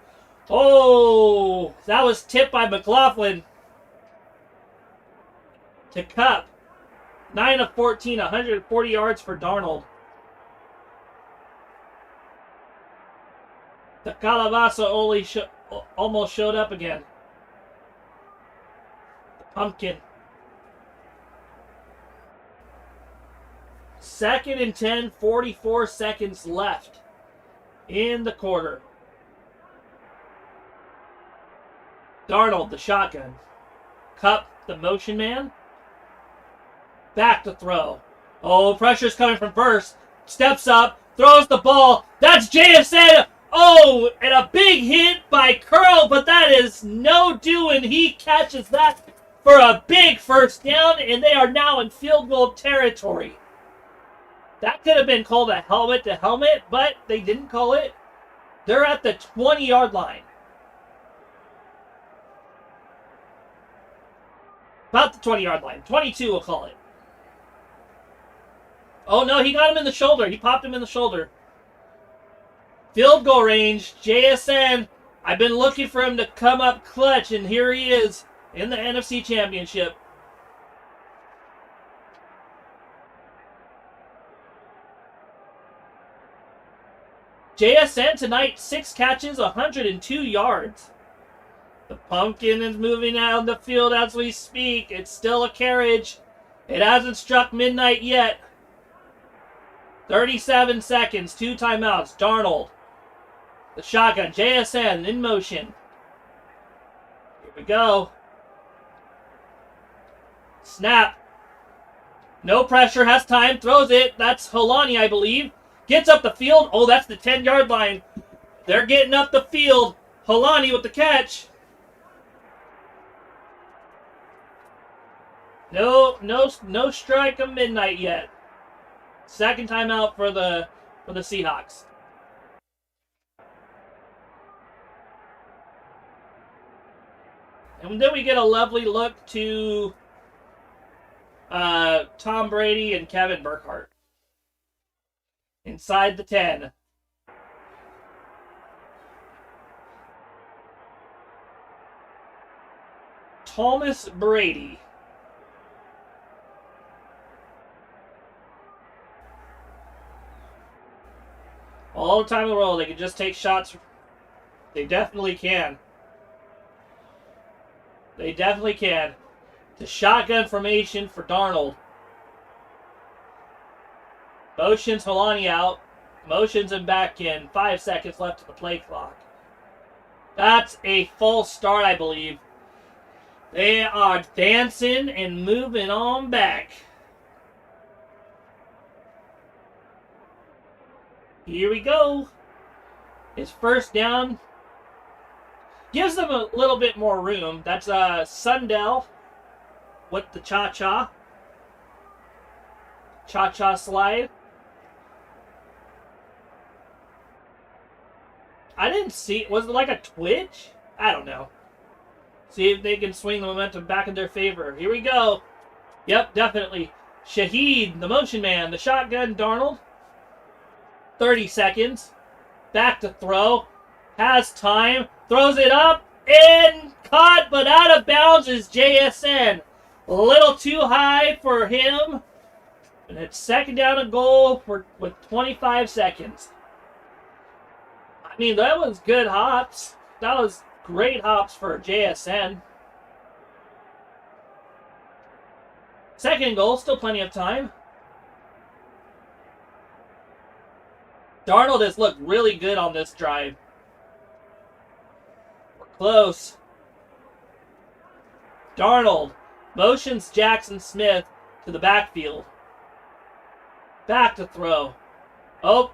Oh, that was tipped by McLaughlin. To Cup. 9 of 14, 140 yards for Darnold. The Calabaza almost showed up again. The pumpkin. 2nd and 10, 44 seconds left in the quarter. Darnold, the shotgun. Cup, the motion man. Back to throw. Oh, pressure's coming from first. Steps up, throws the ball. That's JSN. Oh, and a big hit by Curl, but that is no doing. He catches that for a big first down, and they are now in field goal territory. That could have been called a helmet to helmet, but they didn't call it. They're at the 20-yard line. About the 20-yard line. 22, we'll call it. Oh, no, he got him in the shoulder. He popped him in the shoulder. Field goal range. JSN. I've been looking for him to come up clutch, and here he is in the NFC Championship. JSN tonight, 6 catches, 102 yards. The pumpkin is moving out the field as we speak. It's still a carriage. It hasn't struck midnight yet. 37 seconds, 2 timeouts. Darnold. The shotgun. JSN in motion. Here we go. Snap. No pressure. Has time. Throws it. That's Holani, I believe. Gets up the field. Oh, that's the 10-yard line. They're getting up the field. Holani with the catch. No strike of midnight yet. Second timeout for the Seahawks. And then we get a lovely look to Tom Brady and Kevin Burkhardt. Inside the 10. Thomas Brady. All the time in the world, they can just take shots. They definitely can. They definitely can. The shotgun formation for Darnold. Motions Holani out. Motions him back in. 5 seconds left of the play clock. That's a full start, I believe. They are dancing and moving on back. Here we go. His first down. Gives them a little bit more room. That's Sundell with the cha-cha. Cha-cha slide. I didn't see... Was it like a twitch? I don't know. See if they can swing the momentum back in their favor. Here we go. Yep, definitely. Shaheed, the motion man. The shotgun, Darnold. 30 seconds. Back to throw. Has time. Throws it up. And caught, but out of bounds is JSN. A little too high for him. And it's second down and goal with 25 seconds. I mean, that was good hops. That was great hops for JSN. Second goal, still plenty of time. Darnold has looked really good on this drive. We're close. Darnold motions Jackson Smith to the backfield. Back to throw. Oh.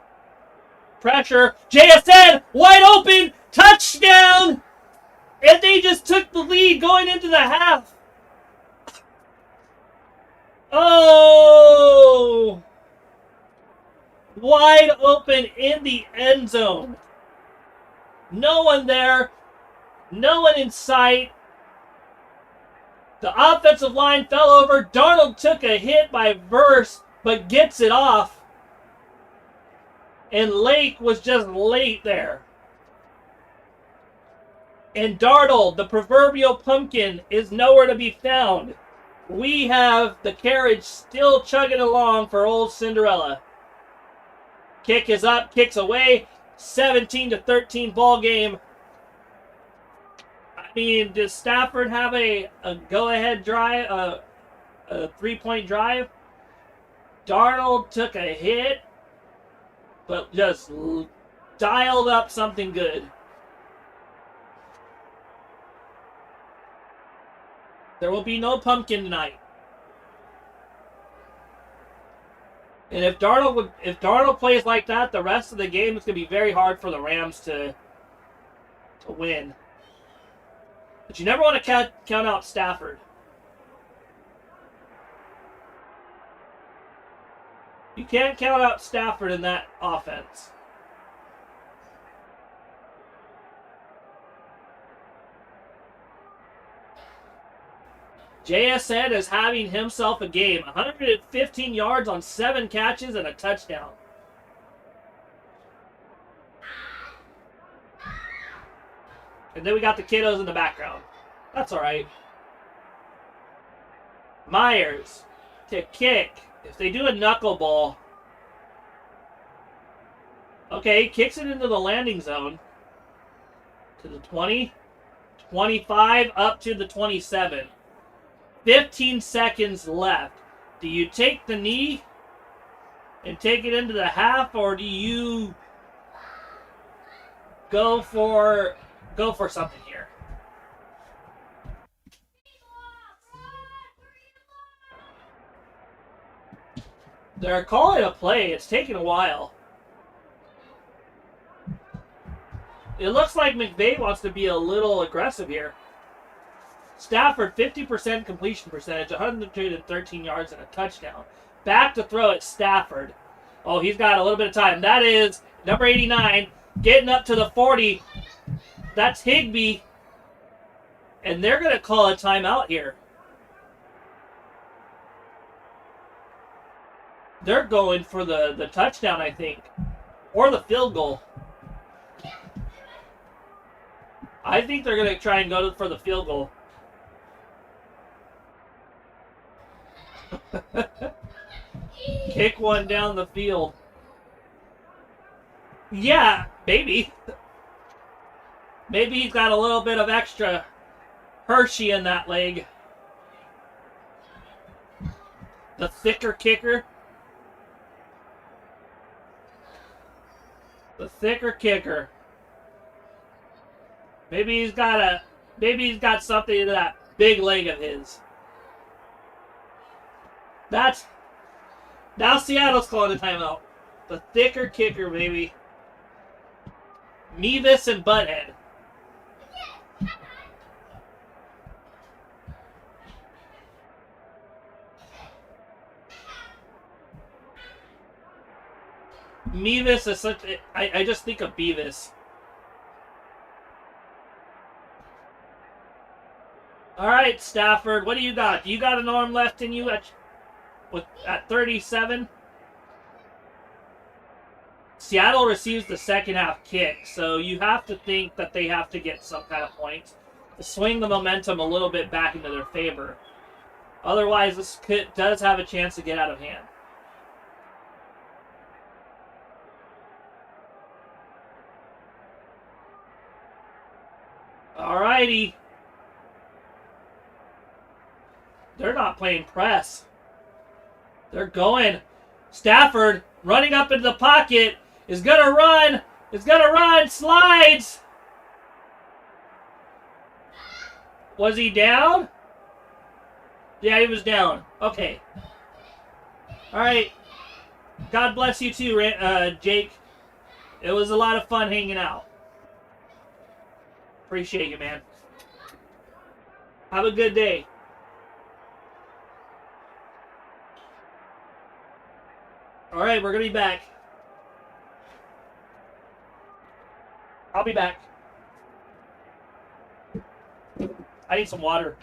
Pressure. JSN wide open. Touchdown. And they just took the lead going into the half. Oh. Wide open in the end zone. No one there. No one in sight. The offensive line fell over. Darnold took a hit by Verse, but gets it off. And Lake was just late there. And Darnold, the proverbial pumpkin, is nowhere to be found. We have the carriage still chugging along for old Cinderella. Kick is up, kicks away. 17-13 ball game. I mean, does Stafford have a go-ahead drive, a 3-point drive? Darnold took a hit, but just dialed up something good. There will be no pumpkin tonight. And if Darnold plays like that, the rest of the game is going to be very hard for the Rams to win. But you never want to count out Stafford. You can't count out Stafford in that offense. JSN is having himself a game. 115 yards on 7 catches and a touchdown. And then we got the kiddos in the background. That's all right. Myers to kick. If they do a knuckleball. Okay, kicks it into the landing zone. To the 20. 25 up to the 27. 15 seconds left. Do you take the knee and take it into the half, or do you go for something here? They're calling a play. It's taking a while. It looks like McVay wants to be a little aggressive here. Stafford, 50% completion percentage, 113 yards and a touchdown. Back to throw at Stafford. Oh, he's got a little bit of time. That is number 89, getting up to the 40. That's Higbee. And they're going to call a timeout here. They're going for the touchdown, I think. Or the field goal. I think they're going to try and go for the field goal. Kick one down the field. Yeah, maybe. Maybe he's got a little bit of extra Hershey in that leg. The thicker kicker. The thicker kicker. Maybe he's got something in that big leg of his. Now Seattle's calling a timeout. The thicker kicker, baby. Mevis and Butthead. Mevis is such. I just think of Beavis. All right, Stafford, what do you got? You got an arm left in you at 37? Seattle receives the second half kick, so you have to think that they have to get some kind of points to swing the momentum a little bit back into their favor. Otherwise, this does have a chance to get out of hand. Alrighty. They're not playing press. They're going. Stafford running up into the pocket is going to run. Is going to run. Slides. Was he down? Yeah, he was down. Okay. All right. God bless you too, Jake. It was a lot of fun hanging out. Appreciate you, man. Have a good day. All right, we're going to be back. I'll be back. I need some water.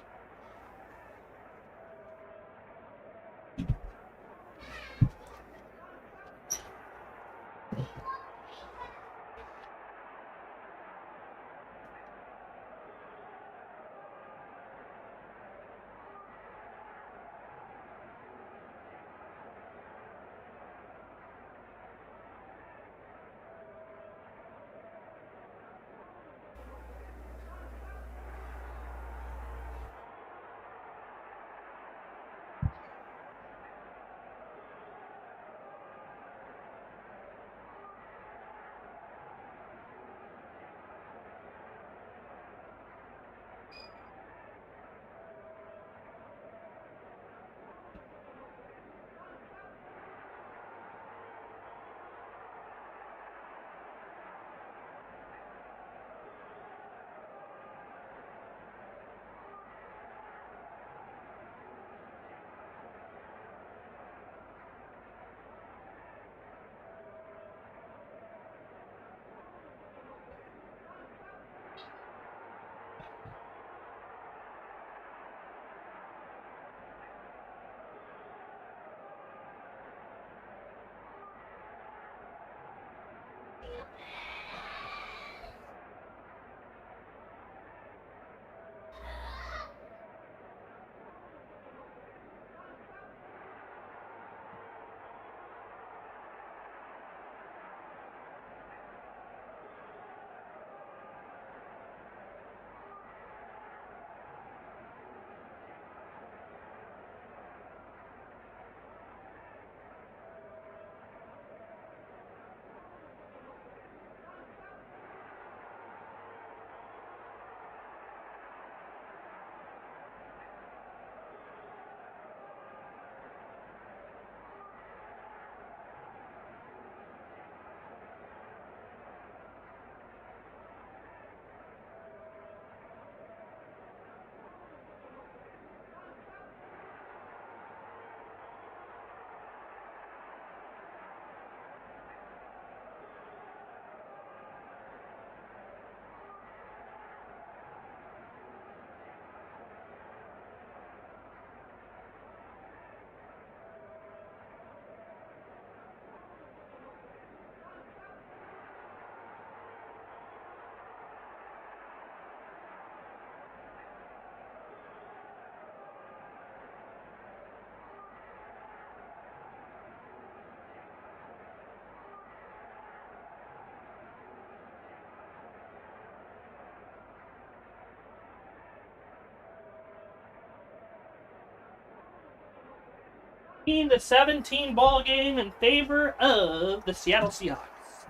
The 17 ball game in favor of the Seattle Seahawks.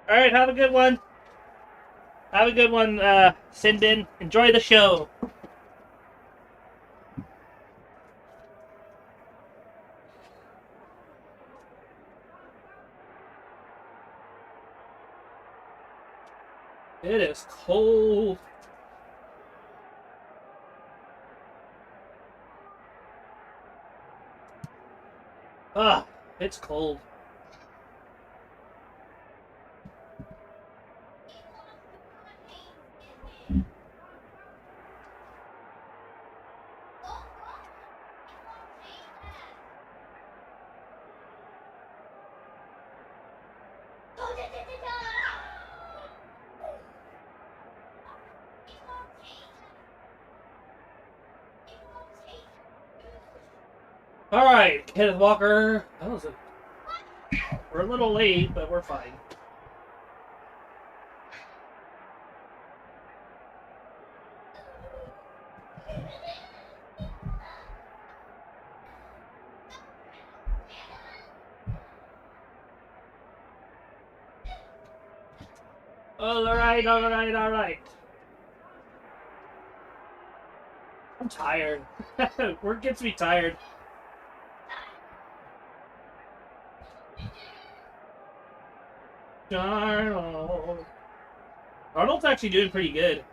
All right, have a good one. Have a good one, Sinbin. Enjoy the show. It is cold. Ah, it's cold. All right, Kenneth Walker. We're a little late, but we're fine. All right, all right, all right. I'm tired. Work gets me tired. Arnold. Arnold's actually doing pretty good.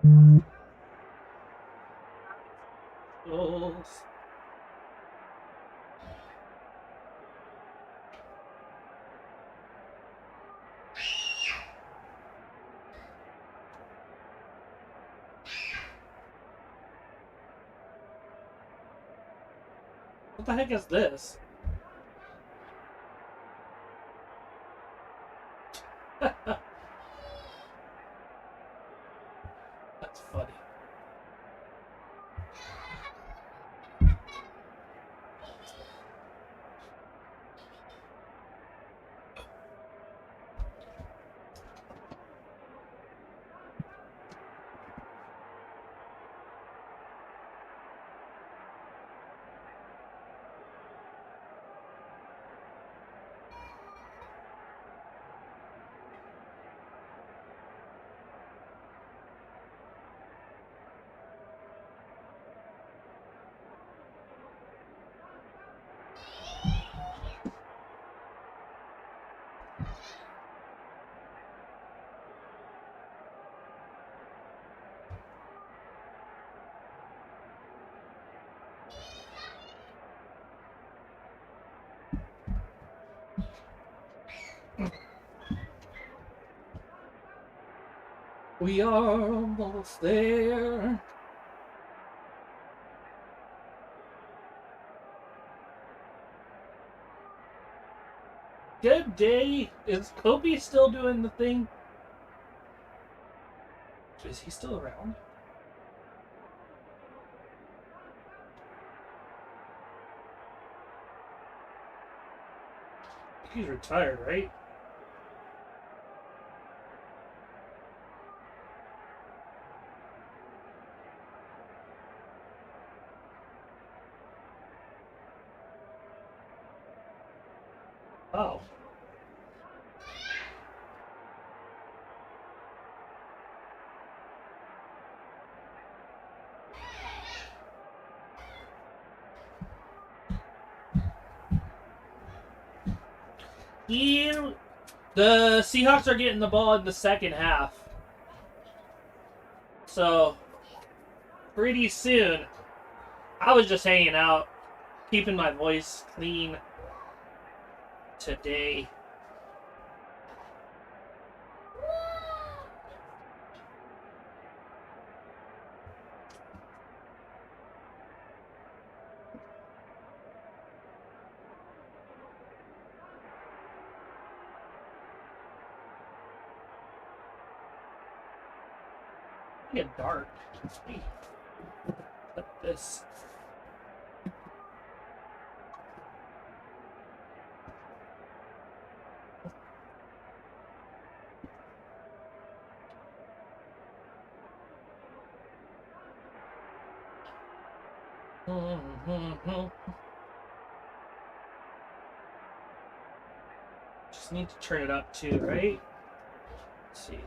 Goals. What the heck is this? That's funny. We are almost there. Good day. Is Kobe still doing the thing? Is he still around? He's retired, right? Oh. The Seahawks are getting the ball in the second half. So, pretty soon, I was just hanging out, keeping my voice clean today. Get dark. Like this. Just need to turn it up too, right? Let's see.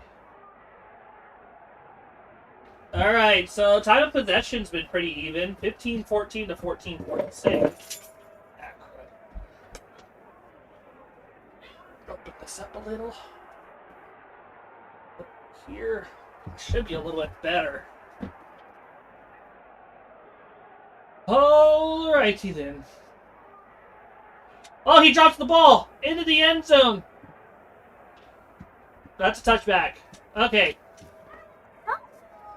All right, so time of possession's been pretty even. 15-14 to 14-46. Open this up a little. Up here should be a little bit better. Alrighty then. Oh, he drops the ball into the end zone. That's a touchback. Okay.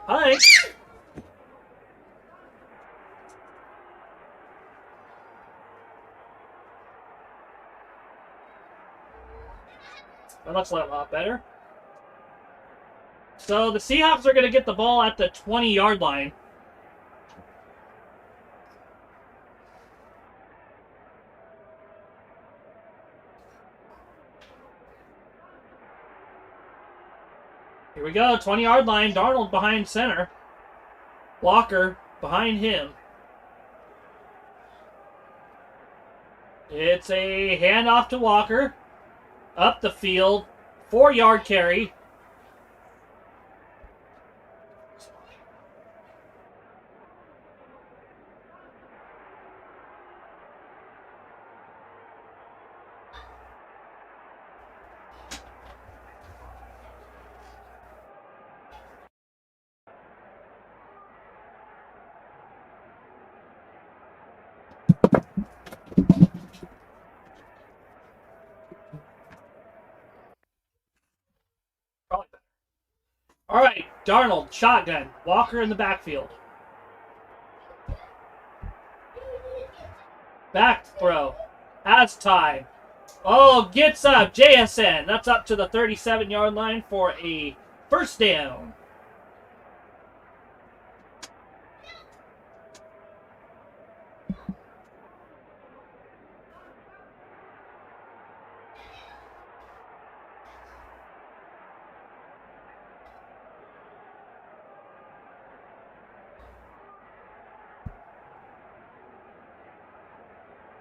Hi. That looks a lot better. So the Seahawks are going to get the ball at the 20-yard line. Here we go, 20-yard line. Darnold behind center. Walker behind him. It's a handoff to Walker. Up the field. 4-yard carry. All right, Darnold, shotgun. Walker in the backfield. Back throw. Has time. Oh, gets up. JSN. That's up to the 37-yard line for a first down.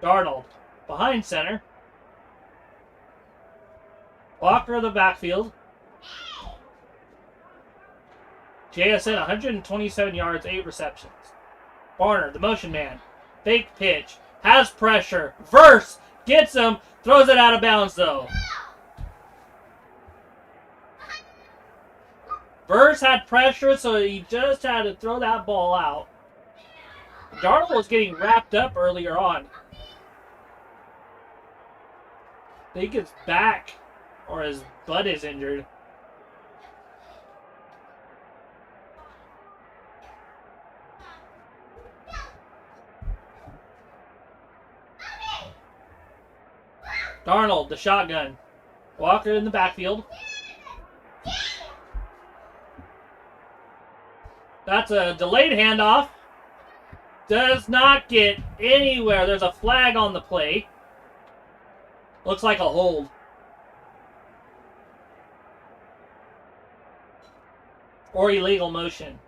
Darnold. Behind center. Walker in the backfield. JSN, 127 yards, 8 receptions. Barner, the motion man. Fake pitch. Has pressure. Verse. Gets him. Throws it out of bounds, though. Verse had pressure, so he just had to throw that ball out. Darnold was getting wrapped up earlier on. I think his back or his butt is injured. Darnold, the shotgun. Walker in the backfield. That's a delayed handoff. Does not get anywhere. There's a flag on the play. Looks like a hold. Or illegal motion.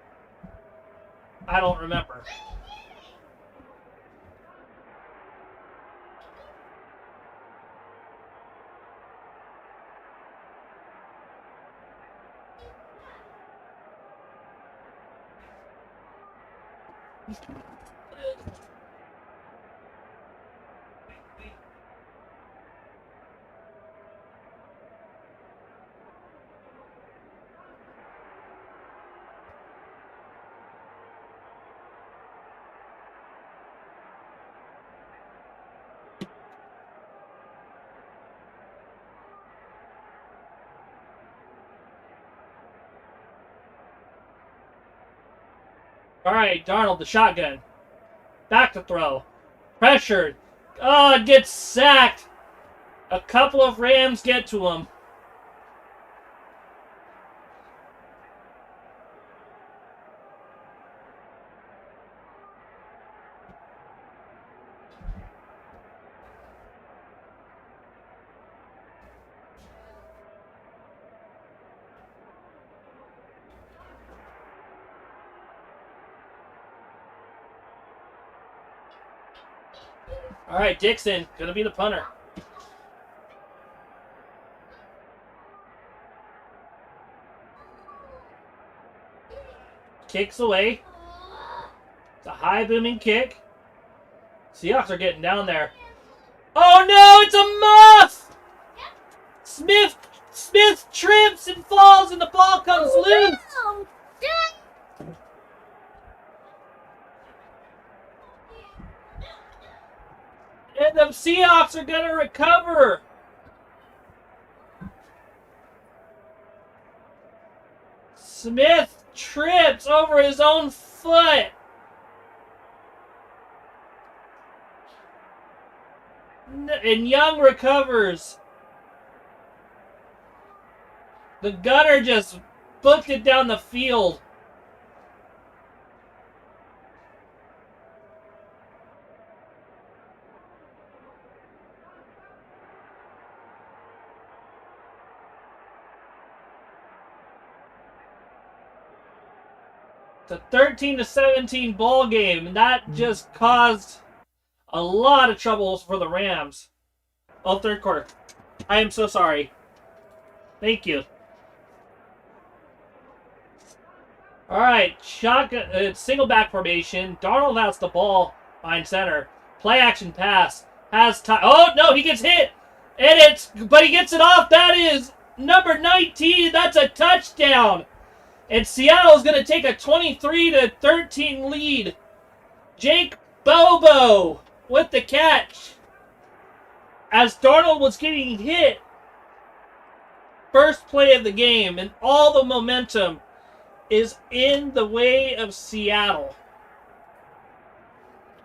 I don't remember. All right, Darnold, the shotgun. Back to throw. Pressured. Oh, it gets sacked. A couple of Rams get to him. All right, Dixon, gonna be the punter. Kicks away. It's a high booming kick. Seahawks are getting down there. Oh no, it's a muff! Smith trips and falls and the ball comes loose. And the Seahawks are going to recover. Smith trips over his own foot. And Young recovers. The gunner just booked it down the field. It's a 13-17 ball game, and that just caused a lot of troubles for the Rams. Oh, third quarter. I am so sorry. Thank you. All right, shotgun, single back formation. Darnold has the ball behind center. Play action pass. Has time. Oh no, he gets hit, but he gets it off. That is number 19. That's a touchdown. And Seattle is going to take a 23-13 lead. Jake Bobo with the catch. As Darnold was getting hit. First play of the game and all the momentum is in the way of Seattle.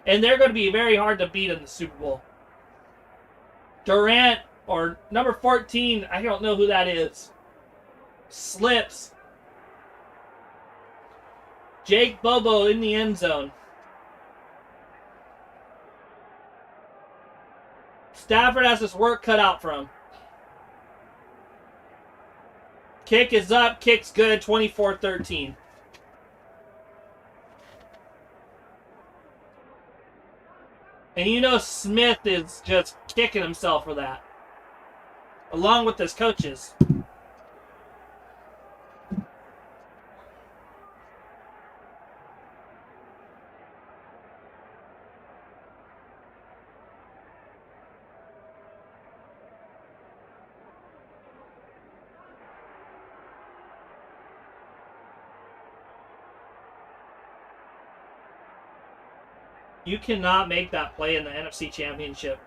And they're going to be very hard to beat in the Super Bowl. Durant, or number 14, I don't know who that is, slips. Jake Bobo in the end zone. Stafford has his work cut out for him. Kick is up. Kick's good. 24-13. And you know Smith is just kicking himself for that. Along with his coaches. You cannot make that play in the NFC Championship.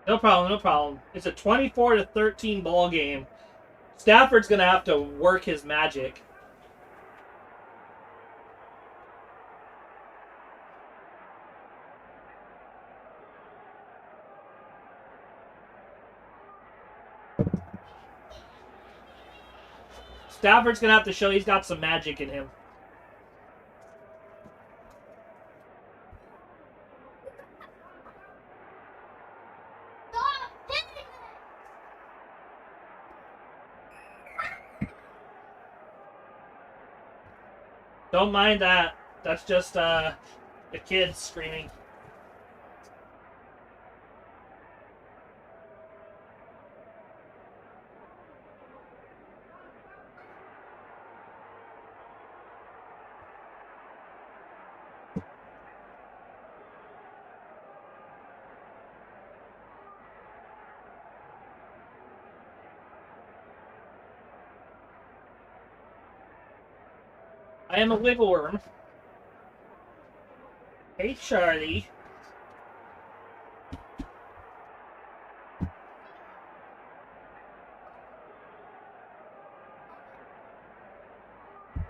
No problem, no problem. It's a 24-13 ball game. Stafford's going to have to work his magic. Stafford's going to have to show he's got some magic in him. Don't mind that. That's just the kids screaming. I am a wiggle worm. Hey, Charlie.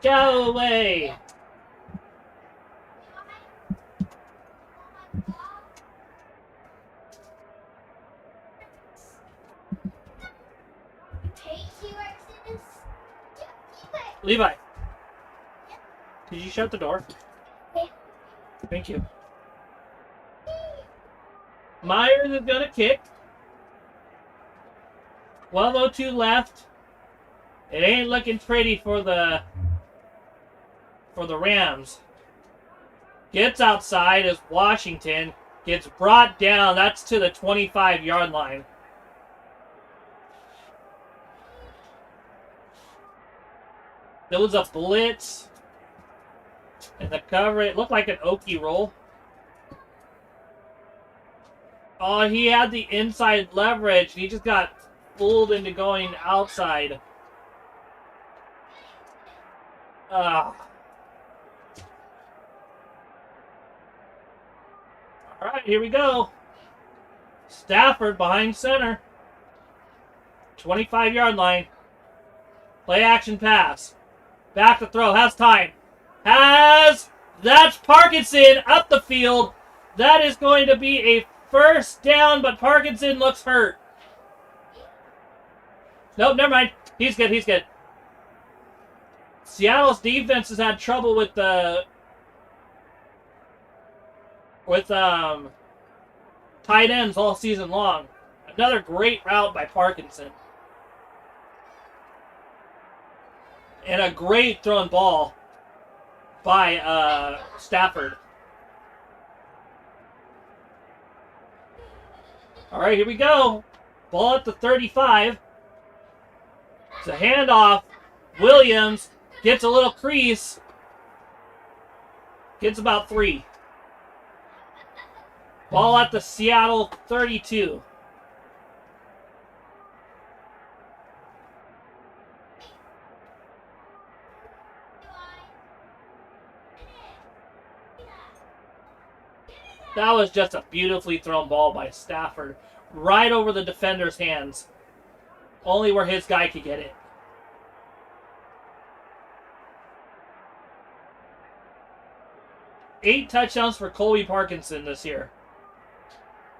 Go away! Levi. Did you shut the door? Yeah. Thank you. Myers is going to kick. 12:02 left. It ain't looking pretty for the Rams. Gets outside as Washington gets brought down. That's to the 25-yard line. There was a blitz. And the cover, it looked like an Okie roll. Oh, he had the inside leverage. He just got fooled into going outside. All right, here we go. Stafford behind center. 25-yard line. Play action pass. Back to throw. Has time. That's Parkinson up the field. That is going to be a first down, but Parkinson looks hurt. Nope, never mind. He's good, he's good. Seattle's defense has had trouble with tight ends all season long. Another great route by Parkinson. And a great thrown ball by Stafford. All right, here we go. Ball at the 35. It's a handoff. Williams gets a little crease. Gets about 3. Ball at the Seattle 32. That was just a beautifully thrown ball by Stafford. Right over the defender's hands. Only where his guy could get it. Eight touchdowns for Colby Parkinson this year.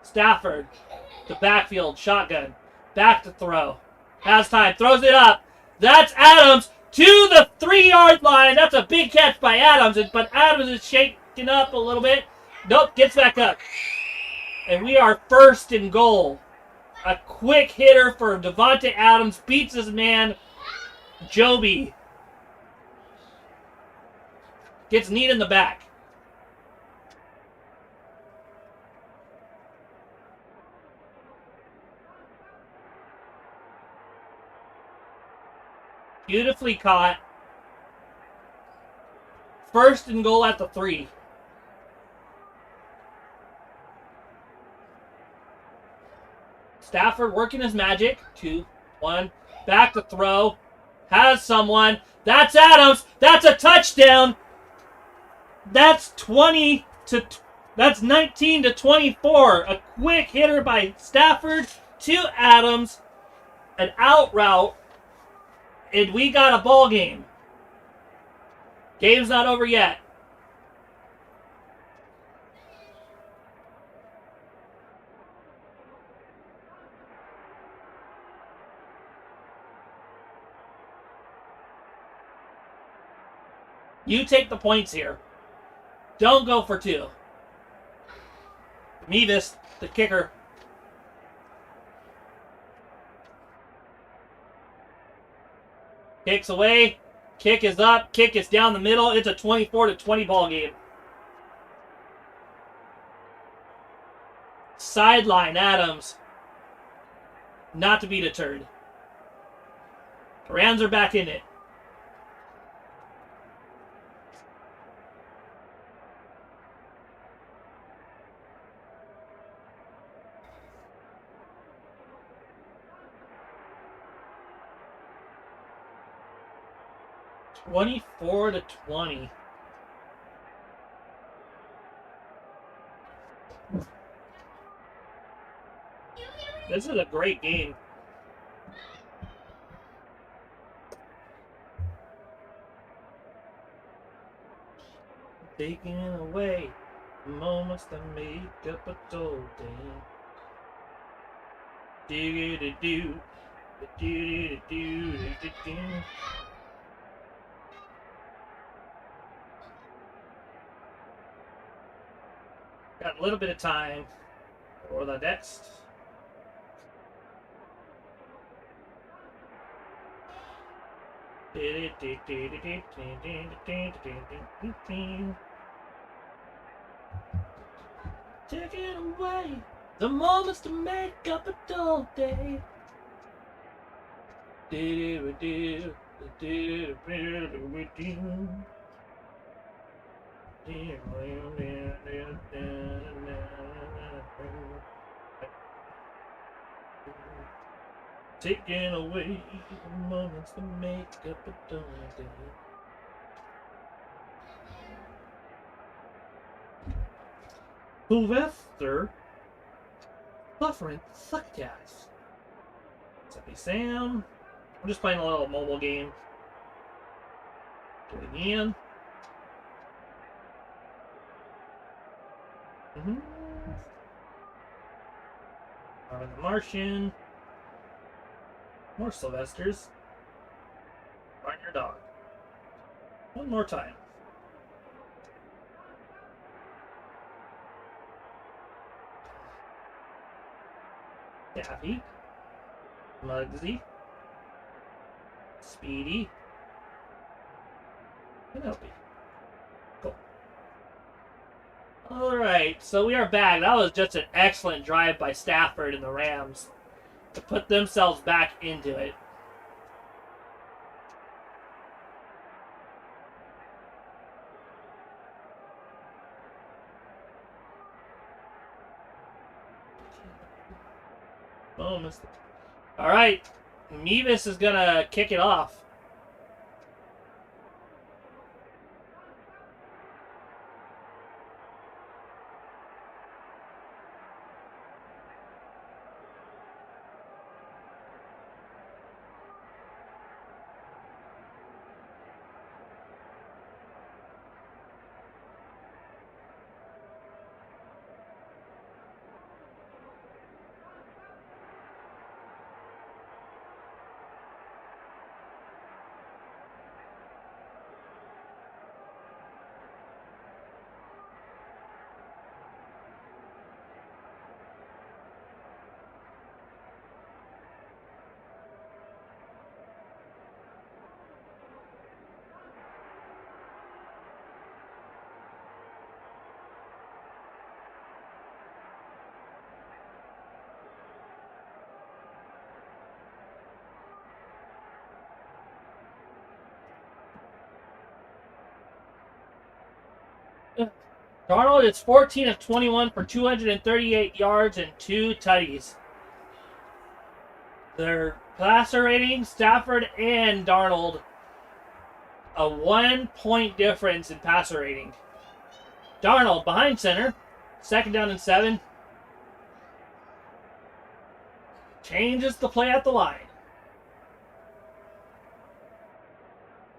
Stafford, the backfield, shotgun. Back to throw. Has time, throws it up. That's Adams to the 3-yard line. That's a big catch by Adams, but Adams is shaking up a little bit. Nope, gets back up. And we are 1st and goal. A quick hitter for Devontae Adams. Beats his man, Joby. Gets kneed in the back. Beautifully caught. 1st and goal at the 3. Stafford working his magic. 2, 1. Back to throw. Has someone. That's Adams. That's a touchdown. That's 19 to 24. A quick hitter by Stafford to Adams. An out route. And we got a ball game. Game's not over yet. You take the points here. Don't go for 2. Mevis, the kicker. Kicks away. Kick is up. Kick is down the middle. It's a 24 to 20 ball game. Sideline Adams. Not to be deterred. Rams are back in it. (24 to 20). This is a great game. Taking away the moments that make up a dull day. Do-do-do-do. Do-do-do-do-do-do. Got a little bit of time for the next. Taking away the moments to make up a dull day. Taking away the moments to make up a dull day. Sylvester buffering suckass. Happy Sam. I'm just playing a little mobile game. Do it again. The Martian. More Sylvesters. Find your dog. One more time. Daffy. Muggsy. Speedy. Penelope. Cool. Alright, so we are back. That was just an excellent drive by Stafford and the Rams to put themselves back into it. Boom. All right. Mevis is going to kick it off. Darnold is 14 of 21 for 238 yards and 2 tutties. Their passer rating, Stafford and Darnold, a 1-point difference in passer rating. Darnold behind center, 2nd down and 7. Changes the play at the line.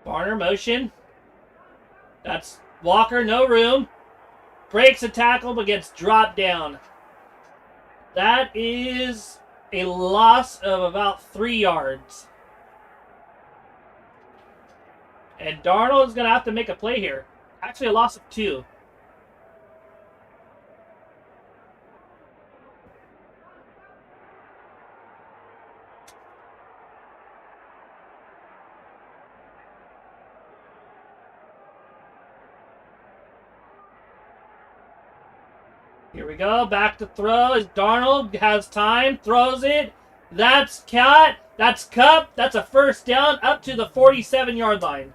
Barner motion. That's Walker, no room. Breaks a tackle but gets dropped down. That is a loss of about 3 yards. And Darnold is going to have to make a play here. Actually, a loss of 2. Here we go. Back to throw as Darnold has time. Throws it. That's Cat. That's Cup. That's a 1st down up to the 47-yard line.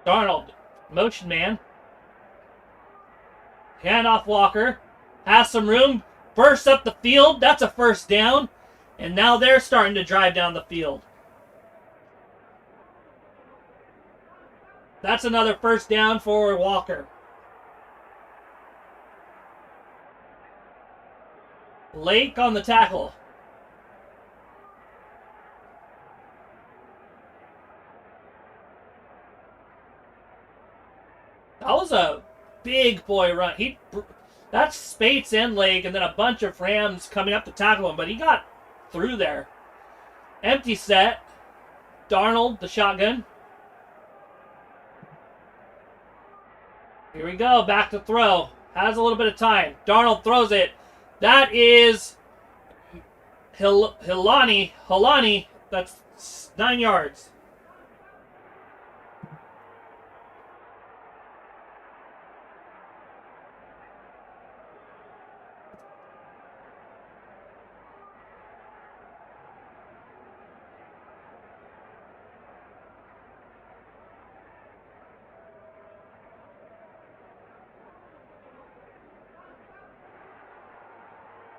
Darnold, motion man. Hand off Walker. Has some room. Bursts up the field. That's a 1st down. And now they're starting to drive down the field. That's another 1st down for Walker. Lake on the tackle. That was a big boy run. That's Spates and Lake, and then a bunch of Rams coming up to tackle him, but he got through there. Empty set. Darnold, the shotgun. Here we go. Back to throw. Has a little bit of time. Darnold throws it. That is Hilani. That's 9 yards.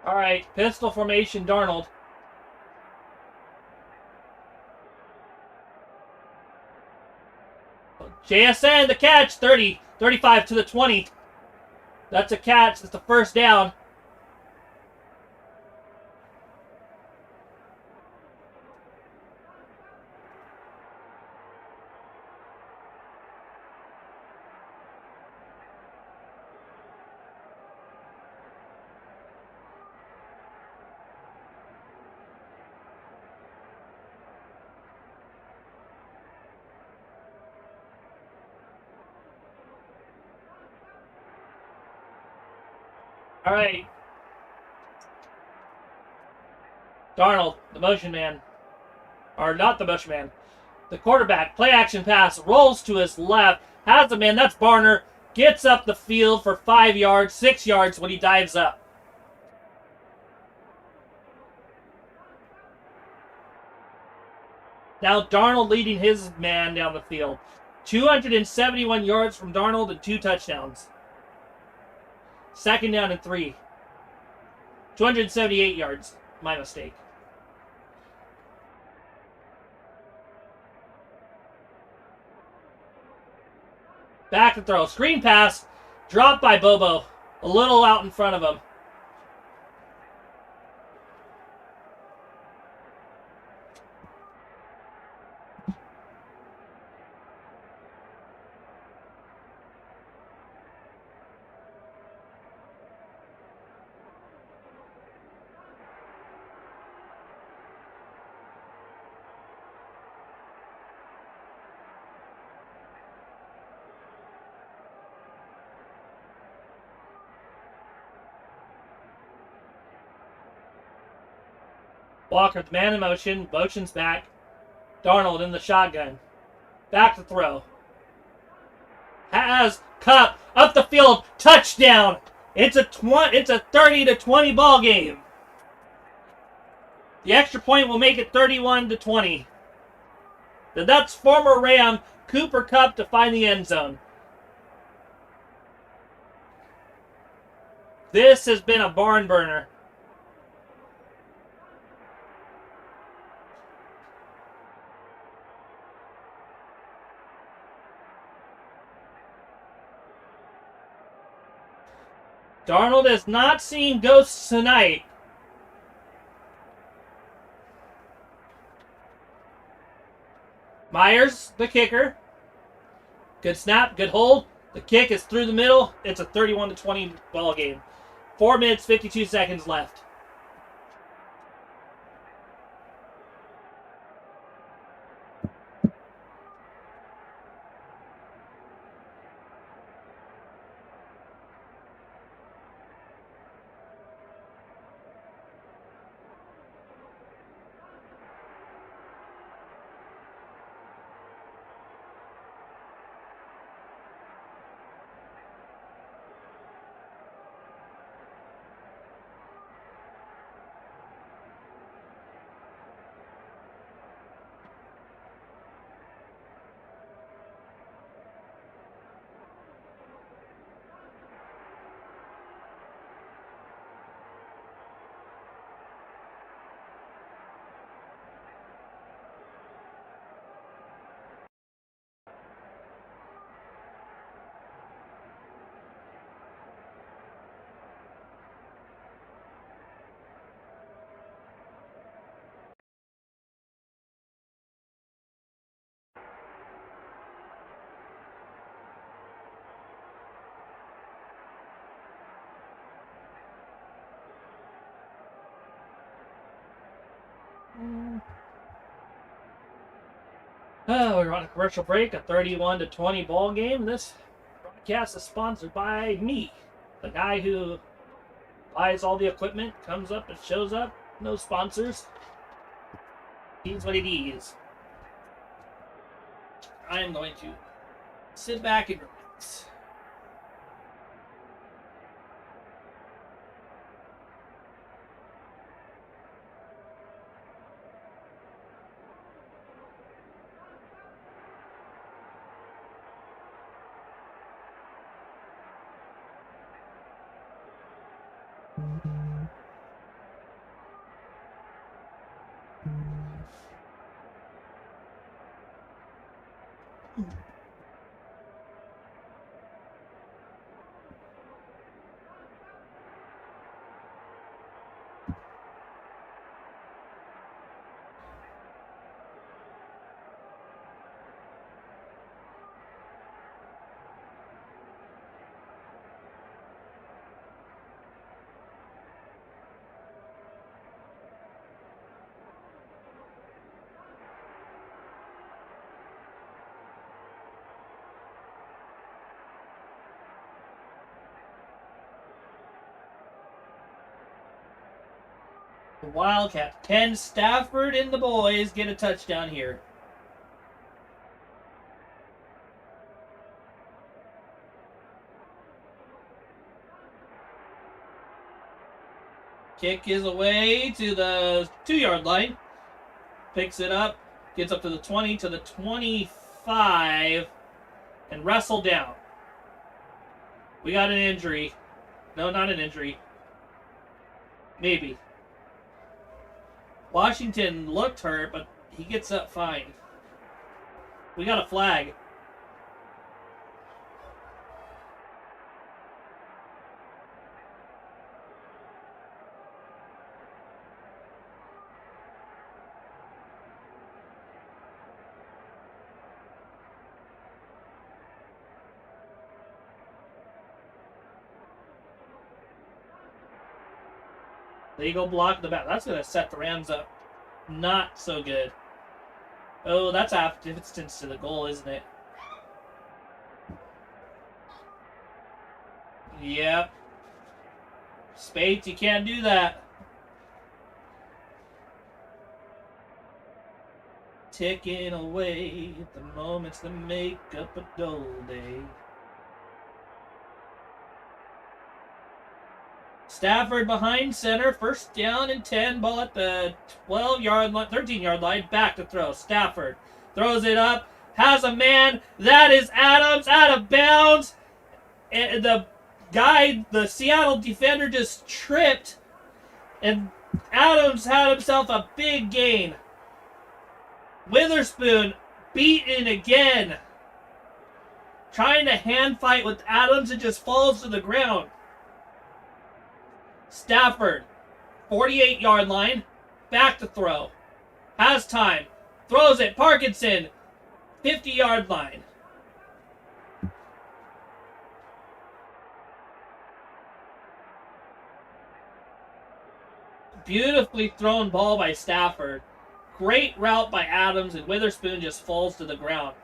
All right, pistol formation, Darnold. JSN, the catch, 30, 35 to the 20. That's a catch. That's the 1st down. All right. Darnold, the motion man. Or not the motion man. The quarterback, play action pass, rolls to his left, has a man, that's Barner, gets up the field for 5 yards, 6 yards when he dives up. Now Darnold leading his man down the field. 271 yards from Darnold and 2 touchdowns. 2nd down and 3. 278 yards. My mistake. Back to throw. Screen pass. Dropped by Bobo. A little out in front of him. Walker, the man in motion. Motion's back. Darnold in the shotgun. Back to throw. Has Cup up the field. Touchdown. It's a 30-20 ball game. The extra point will make it 31-20. That's former Ram Cooper Kupp to find the end zone. This has been a barn burner. Darnold has not seen ghosts tonight. Myers, the kicker. Good snap, good hold. The kick is through the middle. It's a 31-20 ball game. 4 minutes, 52 seconds left. We're on a commercial break, a 31-20 ball game. This broadcast is sponsored by me, the guy who buys all the equipment, comes up and shows up. No sponsors. He's what it is. I am going to sit back and relax. The Wildcat. Can Stafford and the boys get a touchdown here? Kick is away to the 2-yard line. Picks it up. Gets up to the 20, to the 25. And wrestled down. We got an injury. No, not an injury. Maybe. Washington looked hurt, but he gets up fine. We got a flag. Legal block the back. That's going to set the Rams up. Not so good. Oh, that's half distance to the goal, isn't it? Yep. Spades, you can't do that. Ticking away at the moments that make up a dull day. Stafford behind center, first down and 10, ball at the 12-yard line, 13-yard line, back to throw. Stafford throws it up, has a man, that is Adams, out of bounds. And the guy, the Seattle defender, just tripped, and Adams had himself a big gain. Witherspoon beaten again. Trying to hand fight with Adams, and just falls to the ground. Stafford, 48-yard line, back to throw. Has time. Throws it. Parkinson, 50-yard line. Beautifully thrown ball by Stafford. Great route by Adams, and Witherspoon just falls to the ground.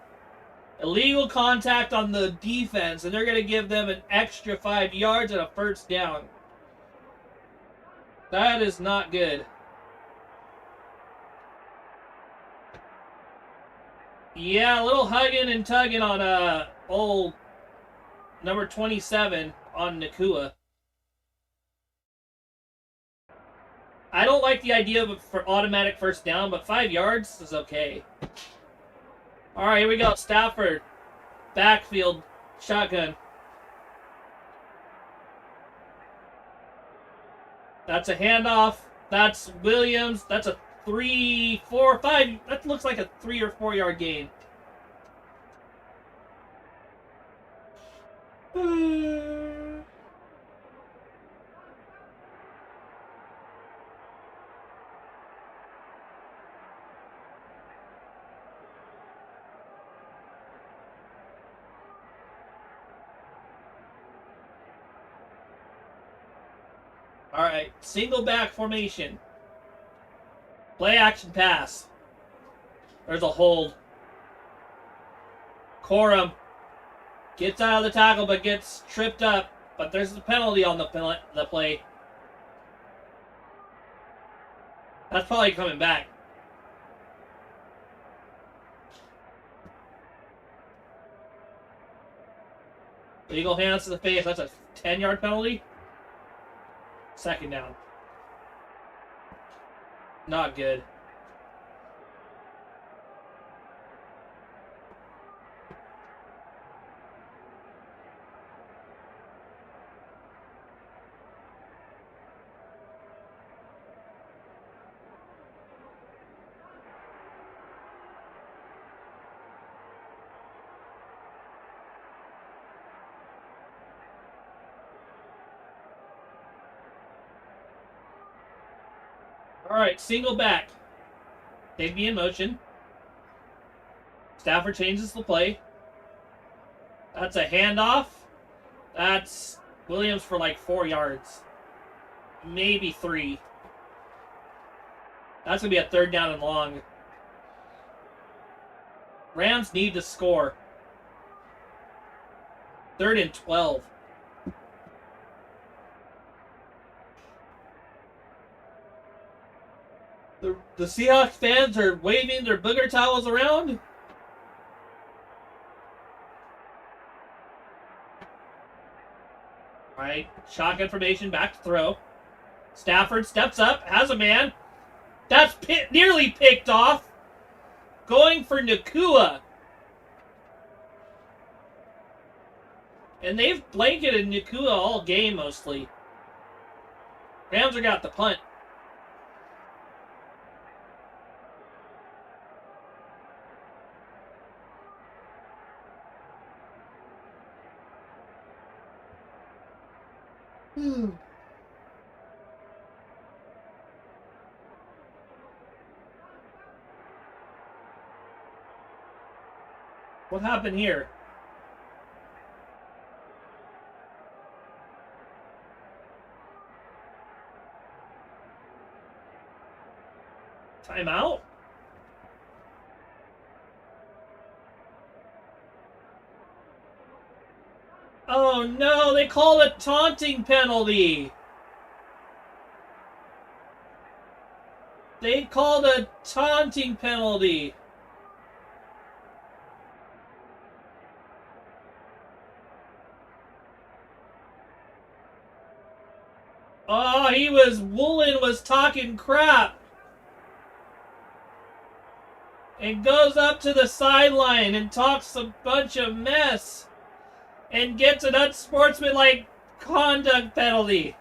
Illegal contact on the defense, and they're going to give them an extra 5 yards and a first down. That is not good. Yeah, a little hugging and tugging on old number 27 on Nakua. I don't like the idea of for automatic first down, but 5 yards is okay. All right, here we go. Stafford, backfield, shotgun. That's a handoff. That's Williams. That's a 3, 4, 5. That looks like a 3 or 4 yard gain. All right, single back formation. Play action pass. There's a hold. Corum gets out of the tackle but gets tripped up. But there's a penalty on the play. That's probably coming back. Legal hands to the face. That's a 10-yard penalty. Second down. Not good. All right, single back. They'd be in motion. Stafford changes the play. That's a handoff. That's Williams for like 4 yards. Maybe 3. That's going to be a third down and long. Rams need to score. 3rd and 12. The Seahawks fans are waving their booger towels around. All right, shotgun formation, back to throw. Stafford steps up, has a man. That's nearly picked off. Going for Nakua. And they've blanketed Nakua all game, mostly. Rams are got the punt. What happened here? Timeout? Oh no, they called a taunting penalty. They called a taunting penalty. Oh, Woolen was talking crap. And goes up to the sideline and talks a bunch of mess. And gets an unsportsmanlike conduct penalty.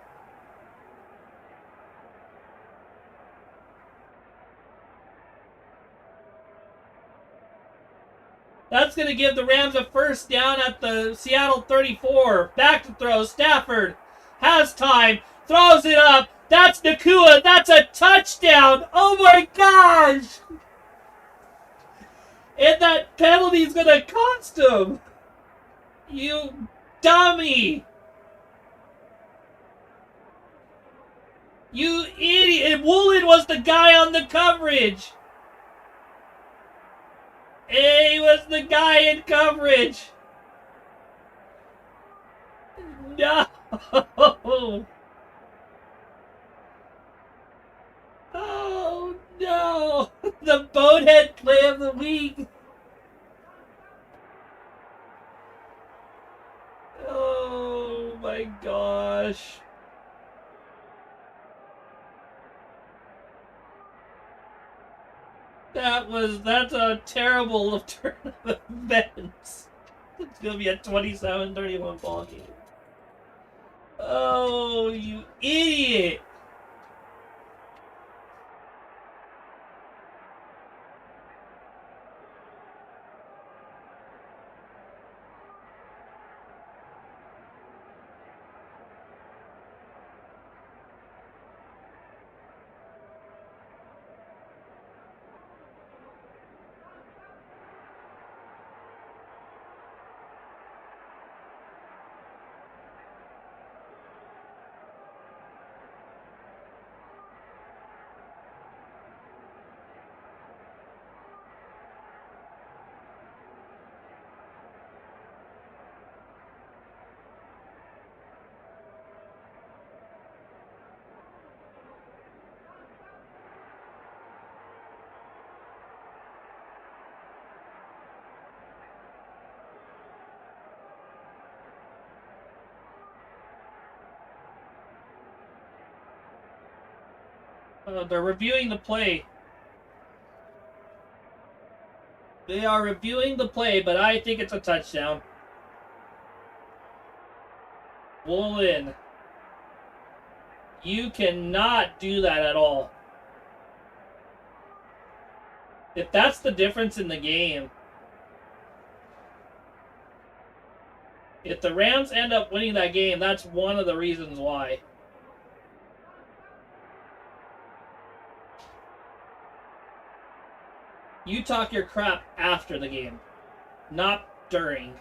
That's going to give the Rams a first down at the Seattle 34. Back to throw. Stafford has time. Throws it up. That's Nakua. That's a touchdown. Oh my gosh. And that penalty is going to cost him. You dummy. You idiot. And Woolen was the guy on the coverage. He was the guy in coverage. No. Oh, no. The bonehead play of the week. Oh, my gosh. That's a terrible turn of events. It's going to be a 27-31 ball game. Oh, you idiot. They're reviewing the play. They are reviewing the play, but I think it's a touchdown. Woolen. You cannot do that at all. If that's the difference in the game. If the Rams end up winning that game, that's one of the reasons why. You talk your crap after the game, not during.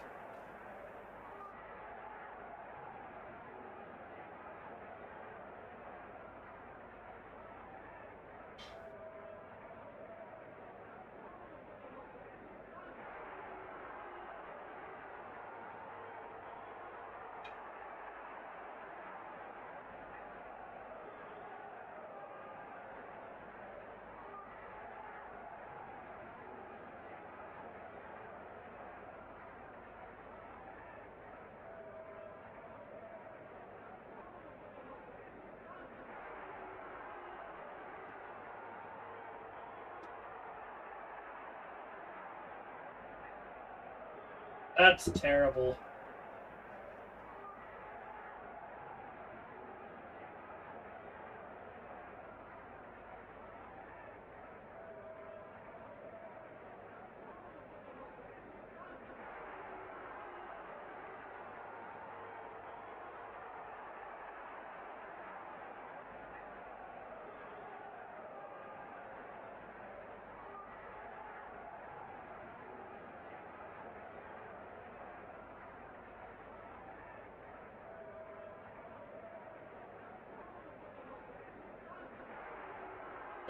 That's terrible.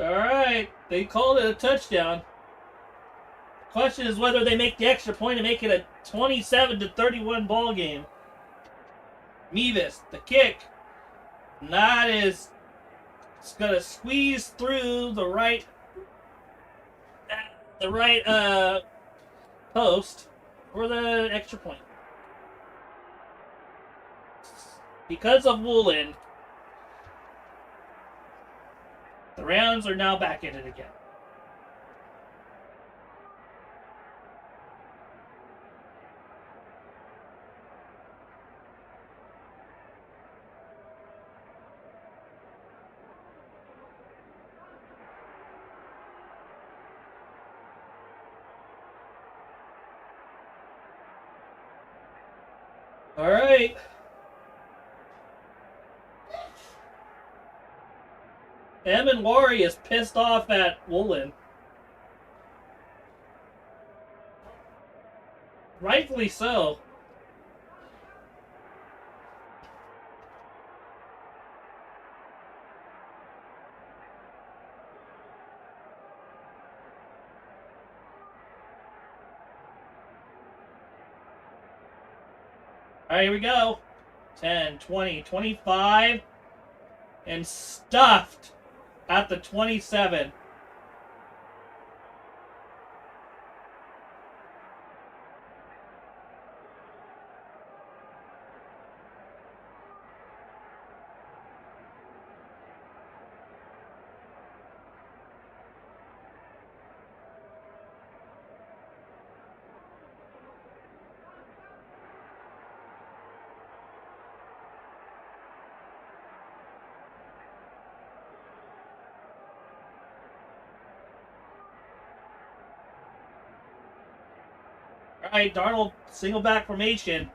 All right, they called it a touchdown. The question is whether they make the extra point and make it a 27-31 ball game. Mevis, the kick. And that is going to squeeze through the right post for the extra point. Because of Woolen, the Rams are now back in it again. All right. Emin Wari is pissed off at Woolen. Rightfully so. All right, here we go. 10, 20, 25. And stuffed at the 27. All right, Darnold, single back formation.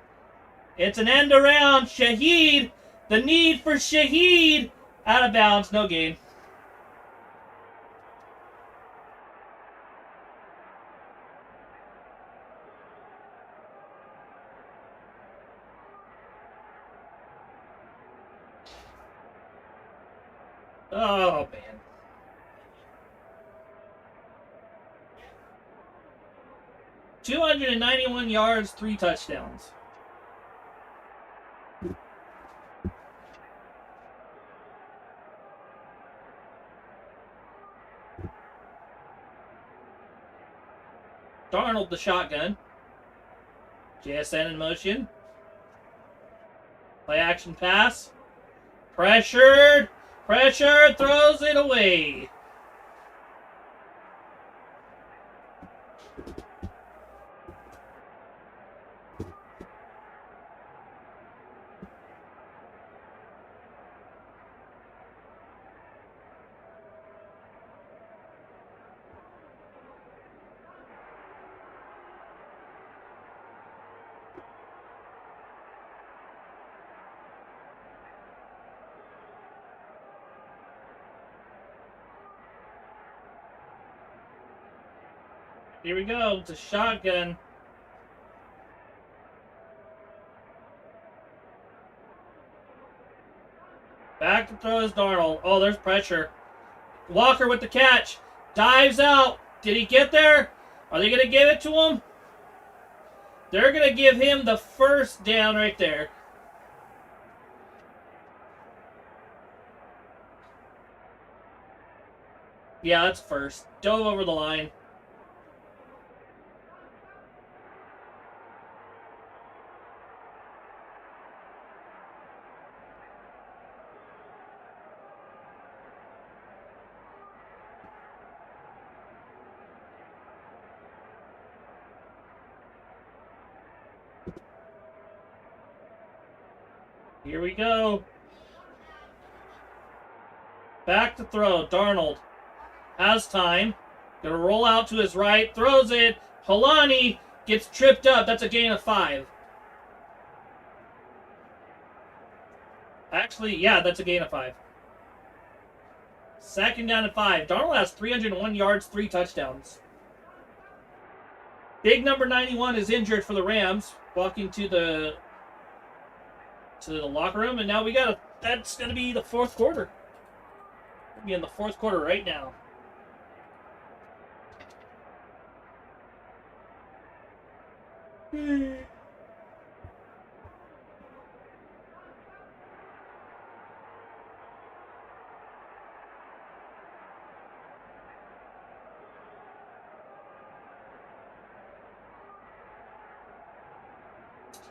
It's an end around. Shaheed. The need for Shaheed. Out of bounds. No gain. Oh, man. $291 yards, 3 touchdowns. Darnold, the shotgun. JSN in motion. Play action pass. Pressured. Pressure. Throws it away. Here we go. It's a shotgun. Back to throw is Darnold. Oh, there's pressure. Walker with the catch. Dives out. Did he get there? Are they going to give it to him? They're going to give him the first down right there. Yeah, that's first. Dove over the line. Here we go. Back to throw. Darnold has time. Gonna roll out to his right. Throws it. Polani gets tripped up. That's a gain of 5. Actually, yeah, that's a gain of 5. Second down and 5. Darnold has 301 yards, 3 touchdowns. Big number 91 is injured for the Rams, walking to the locker room, and now that's gonna be the fourth quarter. We'll be in the fourth quarter right now.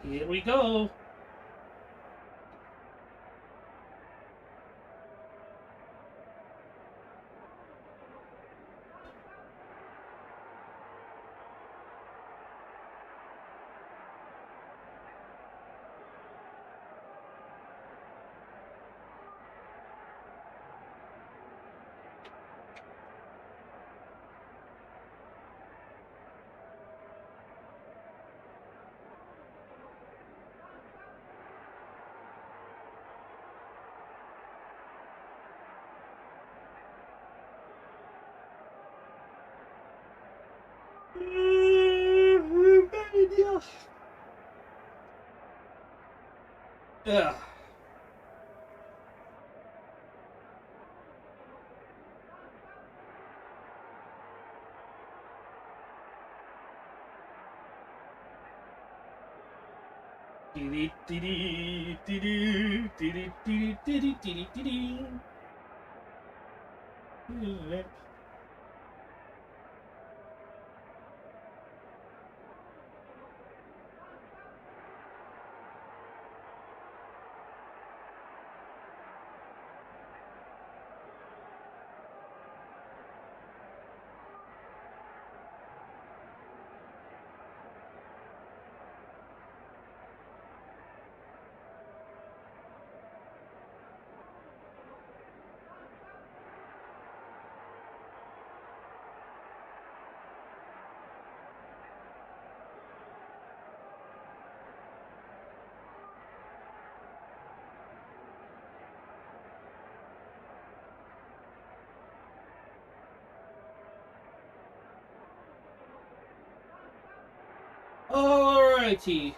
Here we go. Ugh. Alrighty.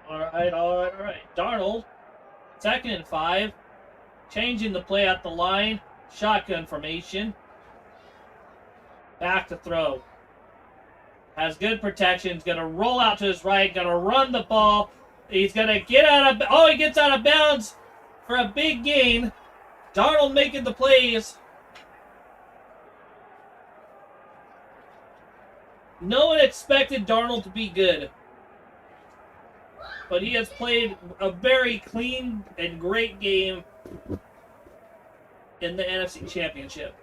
Alright. Darnold, 2nd and 5. Changing the play at the line. Shotgun formation. Back to throw. Has good protection. He's going to roll out to his right. Going to run the ball. He's going to get out of... Oh, he gets out of bounds for a big gain. Darnold making the plays. No one expected Darnold to be good. But he has played a very clean and great game in the NFC Championship.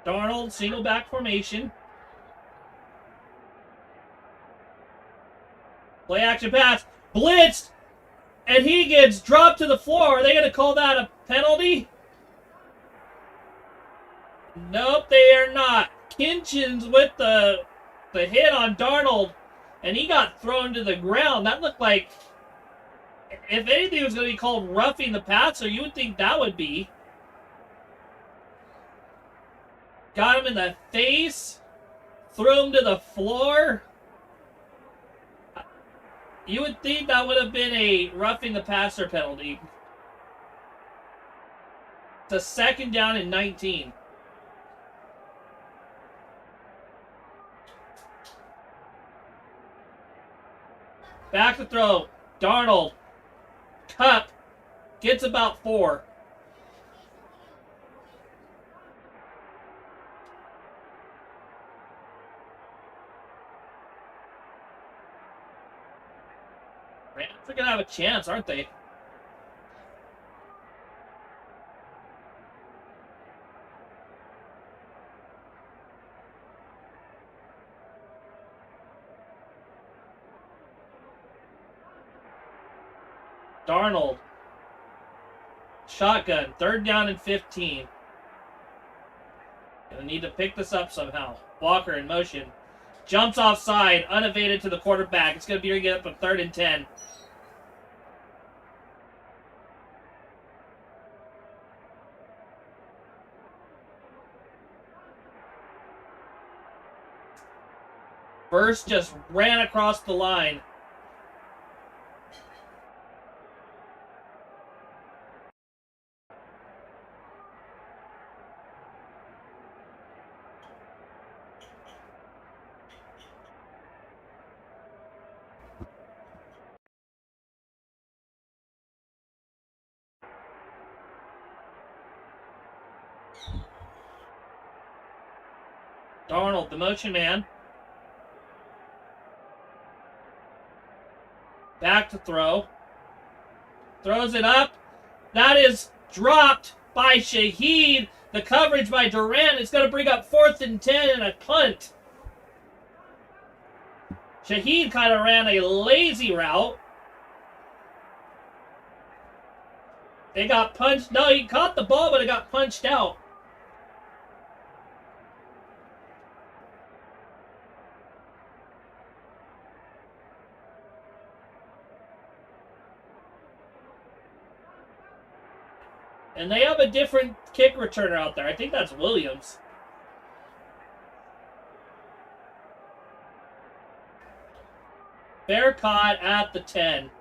Darnold, single back formation. Play action pass. Blitzed! And he gets dropped to the floor. Are they going to call that a penalty? Nope, they are not. Kinchins with the hit on Darnold, and he got thrown to the ground. That looked like, if anything was going to be called roughing the passer, you would think that would be. Got him in the face, threw him to the floor. You would think that would have been a roughing the passer penalty. It's a 2nd down and 19. Back to throw. Darnold. Cup. Gets about 4. Rams are going to have a chance, aren't they? Darnold. Shotgun. 3rd down and 15. Gonna need to pick this up somehow. Walker in motion. Jumps offside. Unevaded to the quarterback. It's gonna be to get up a 3rd and 10. Burst just ran across the line. Darnold, the motion man. Back to throw. Throws it up. That is dropped by Shaheed. The coverage by Durant is going to bring up 4th and 10 and a punt. Shaheed kind of ran a lazy route. They got punched. No, he caught the ball, but it got punched out. And they have a different kick returner out there. I think that's Williams. Fair caught at the 10.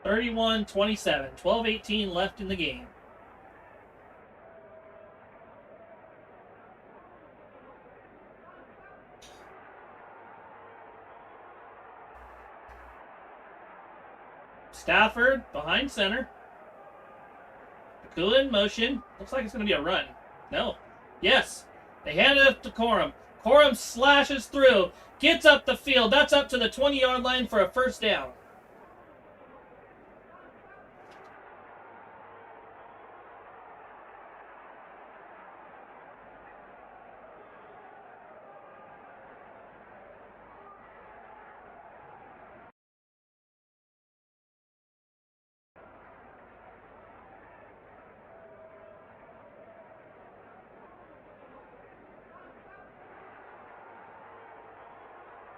(31-27). 12-18 left in the game. Stafford behind center. Cool in motion. Looks like it's going to be a run. No. Yes. They hand it up to Corum. Corum slashes through. Gets up the field. That's up to the 20-yard line for a first down.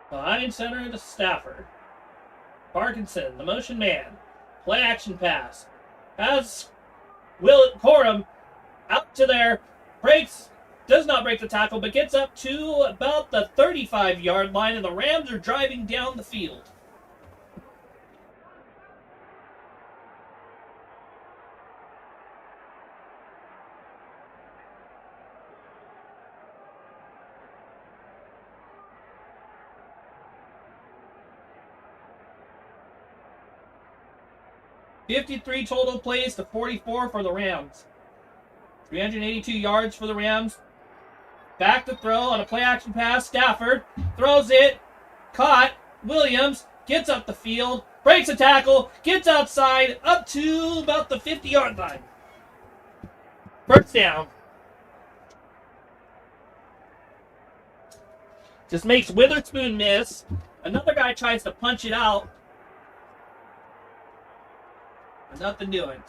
Behind center to Stafford. Parkinson, the motion man. Play action pass. Has Corum out to there. Breaks. Does not break the tackle, but gets up to about the 35-yard line, and the Rams are driving down the field. $53 total plays to 44 for the Rams. 382 yards for the Rams. Back to throw on a play action pass. Stafford throws it. Caught. Williams gets up the field. Breaks a tackle. Gets outside up to about the 50-yard line. First down. Just makes Witherspoon miss. Another guy tries to punch it out. Nothing doing.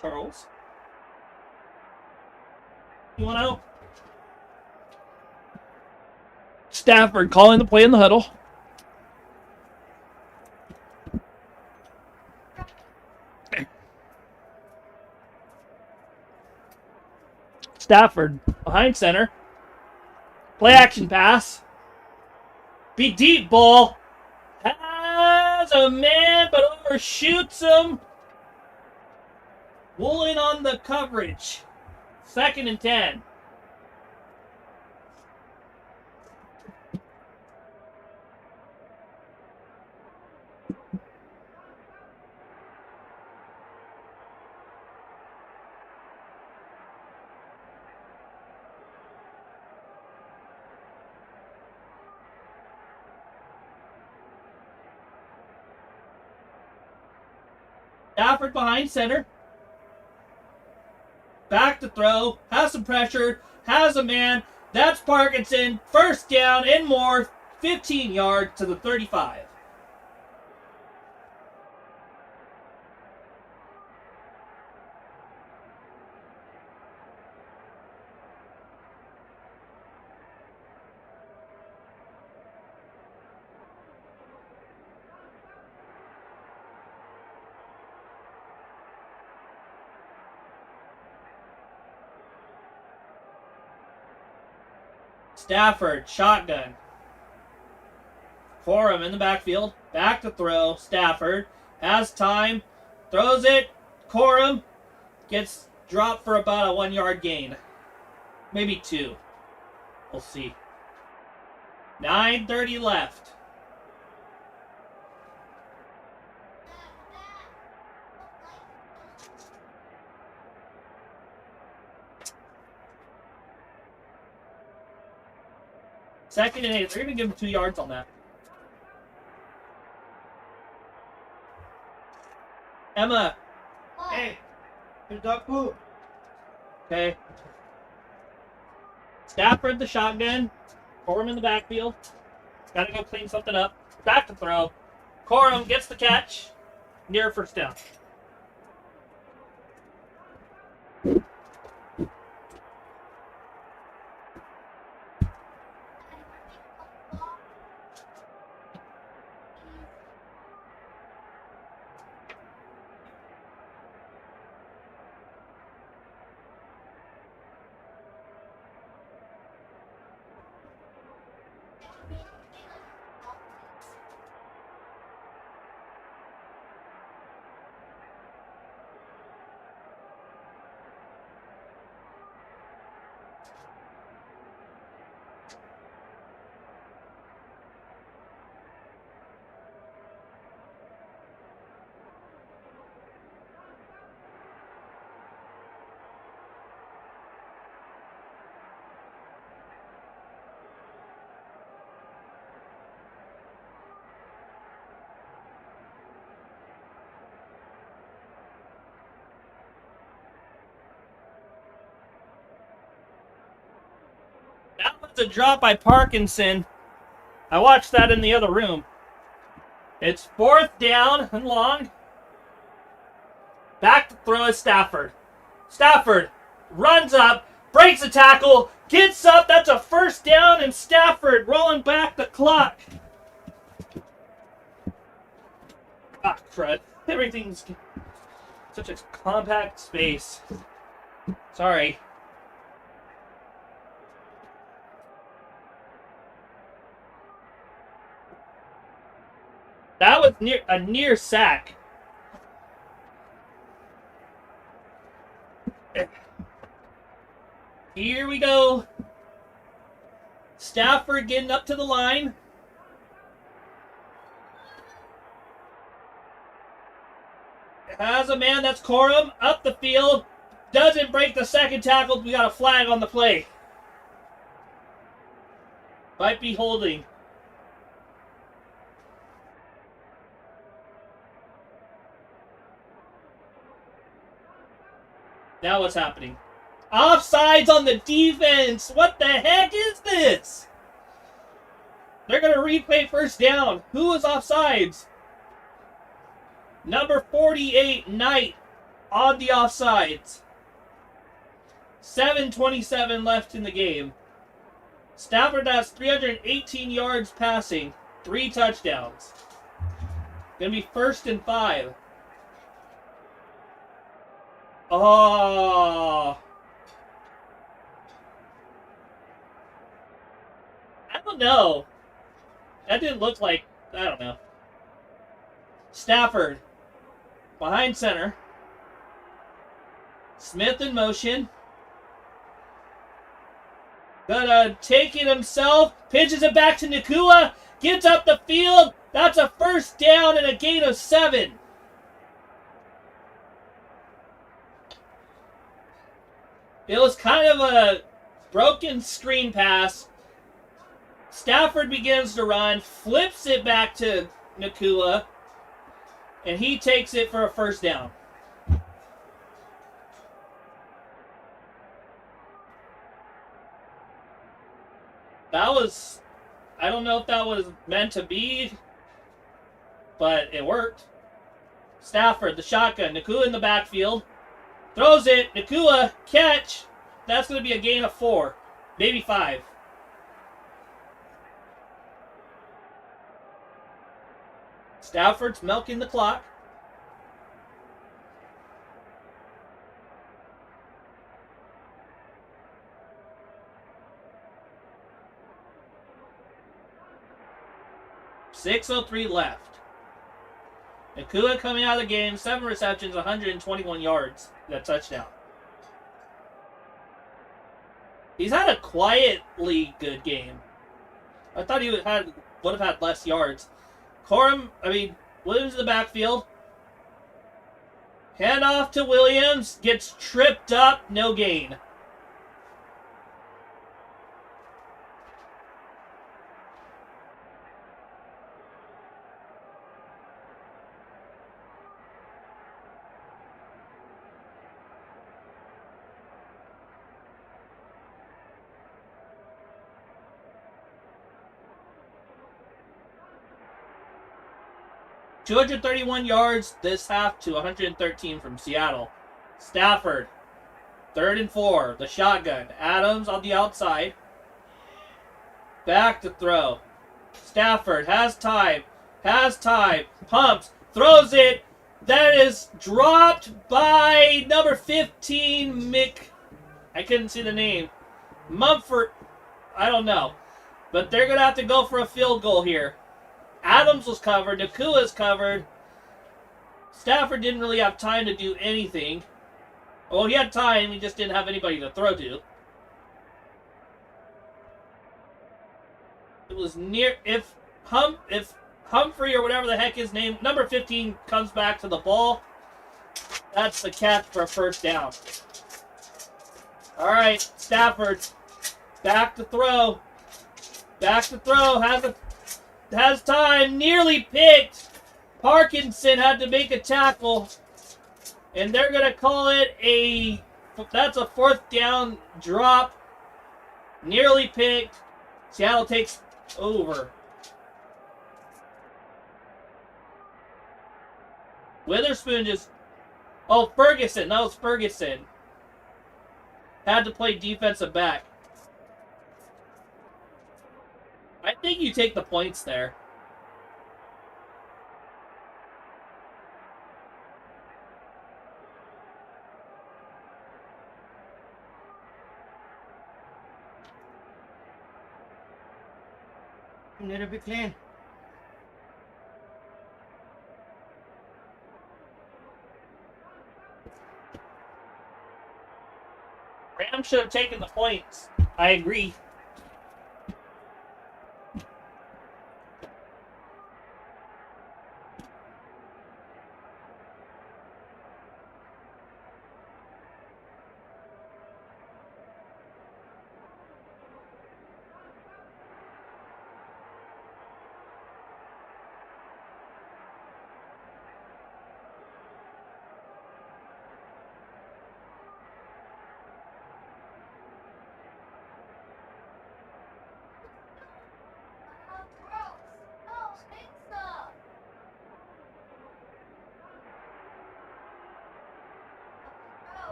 Charles. You want out? Stafford calling the play in the huddle. Stafford behind center. Play action pass. Be deep ball. Has a man but overshoots him. Woolen on the coverage. 2nd and 10. Stafford behind center. Back to throw. Has some pressure. Has a man. That's Parkinson. First down and more. 15 yards to the 35. Stafford, shotgun. Corum in the backfield. Back to throw. Stafford has time. Throws it. Corum gets dropped for about a 1-yard gain. Maybe 2. We'll see. 9:30 left. Second and 8. They're going to give him 2 yards on that. Emma. Hey, here's dog poop. Okay. Stafford the shotgun. Corum in the backfield. Got to go clean something up. Back to throw. Corum gets the catch. Near first down. It's a drop by Parkinson. I watched that in the other room. It's 4th down and long. Back to throw is Stafford. Stafford runs up, breaks a tackle, gets up. That's a 1st down, and Stafford rolling back the clock. Ah, crud. Everything's such a compact space. Sorry. That was a near sack. Here we go. Stafford getting up to the line. Has a man, that's Corum, up the field. Doesn't break the 2nd tackle. We got a flag on the play. Might be holding. Now what's happening? Offsides on the defense. What the heck is this? They're going to replay 1st down. Who was offsides? Number 48, Knight, on the offsides. 7:27 left in the game. Stafford has 318 yards passing, 3 touchdowns. Going to be 1st and 5. Oh. I don't know. That didn't look like, I don't know. Stafford. Behind center. Smith in motion. Gonna take it himself. Pitches it back to Nakua. Gets up the field. That's a 1st down and a gain of 7. It was kind of a broken screen pass. Stafford begins to run. Flips it back to Nakua. And he takes it for a 1st down. That was, I don't know if that was meant to be, but it worked. Stafford, the shotgun. Nakua in the backfield. Throws it. Nakua, catch. That's going to be a gain of 4. Maybe 5. Stafford's milking the clock. .603 left. Nakua coming out of the game, 7 receptions, 121 yards. That touchdown. He's had a quietly good game. I thought he would have had less yards. Williams in the backfield. Hand off to Williams. Gets tripped up. No gain. .231 yards this half to 113 from Seattle. Stafford, 3rd and 4. The shotgun. Adams on the outside. Back to throw. Stafford has time. Pumps. Throws it. That is dropped by number 15, I couldn't see the name. Mumford. I don't know. But they're going to have to go for a field goal here. Adams was covered. Nakua is covered. Stafford didn't really have time to do anything. Well, he had time. He just didn't have anybody to throw to. It was near. If Humphrey or whatever the heck his name, number 15, comes back to the ball, that's the catch for a 1st down. All right, Stafford. Back to throw. Has time, nearly picked. Parkinson had to make a tackle. And they're going to call it that's a 4th down drop. Nearly picked. Seattle takes over. Witherspoon just... Oh, Ferguson. That was Ferguson. Had to play defensive back. I think you take the points there. Need to be clean. Rams should have taken the points. I agree.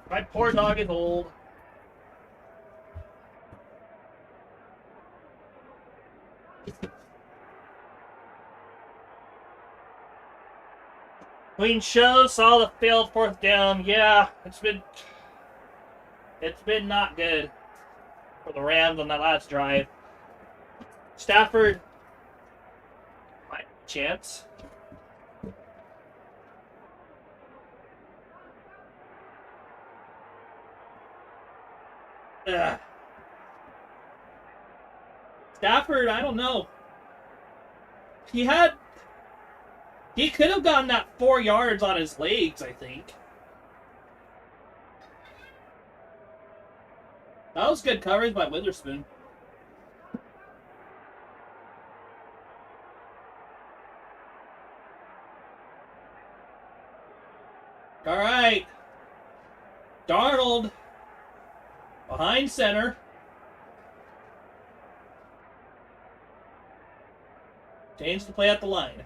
My poor dog is old. Queen Show saw the failed fourth down. Yeah, it's been not good for the Rams on that last drive. Stafford might have a chance. Ugh. Stafford, I don't know. He could have gotten that 4 yards on his legs, I think. That was good coverage by Witherspoon. All right. Darnold behind center. Change the play at the line.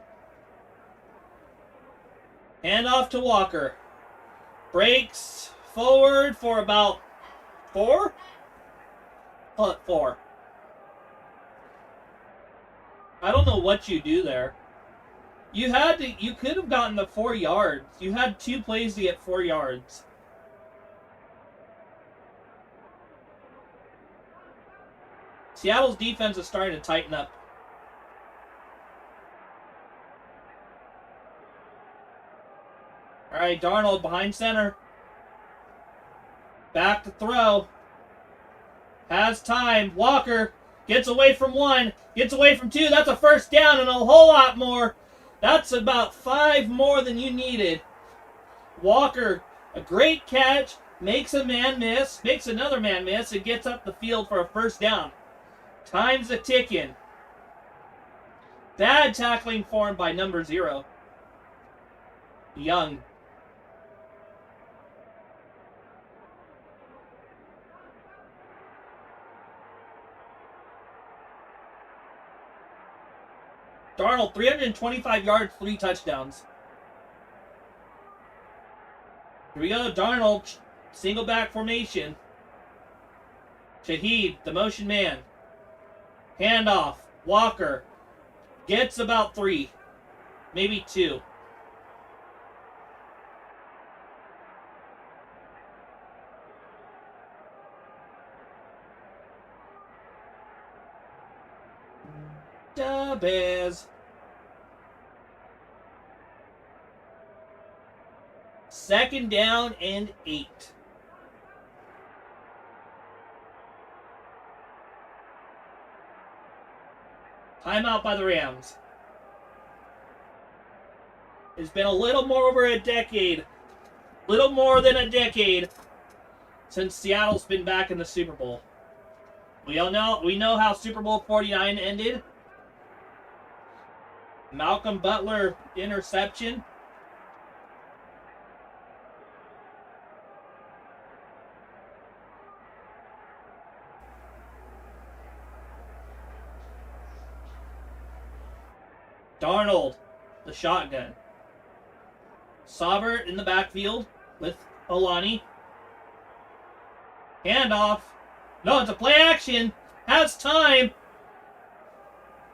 Hand off to Walker. Breaks forward for about 4? Call it 4. I don't know what you do there. You could have gotten the 4 yards. You had 2 plays to get 4 yards. Seattle's defense is starting to tighten up. All right, Darnold behind center. Back to throw. Has time. Walker gets away from 1. Gets away from 2. That's a first down and a whole lot more. That's about 5 more than you needed. Walker, a great catch. Makes a man miss. Makes another man miss. And gets up the field for a first down. Time's a ticking. Bad tackling form by number 0. Young. Darnold, 325 yards, 3 touchdowns. Here we go, Darnold, single back formation. Shaheed, the motion man. Handoff, Walker. Gets about 3, maybe 2. The Bears. 2nd down and 8. Timeout by the Rams. It's been a little more over a decade. Little more than a decade since Seattle's been back in the Super Bowl. We know how Super Bowl 49 ended. Malcolm Butler interception. Darnold, the shotgun. Saubert in the backfield with Olani. Handoff. No, it's a play action. Has time.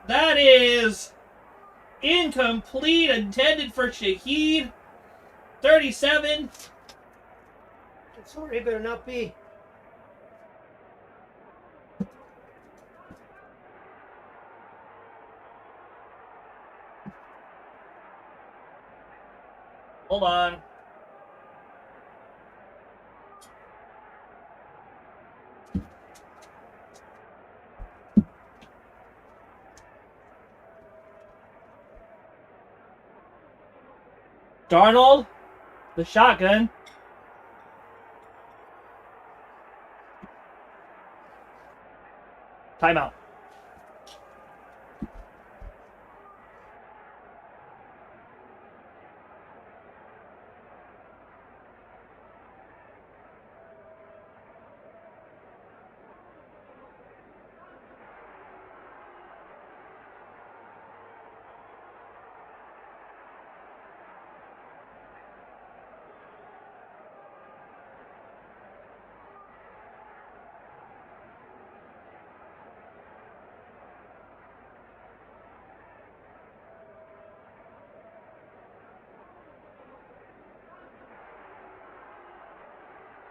That is incomplete. Intended for Shaheed. 37. Sorry, better not be. Hold on. Darnold, the shotgun. Timeout.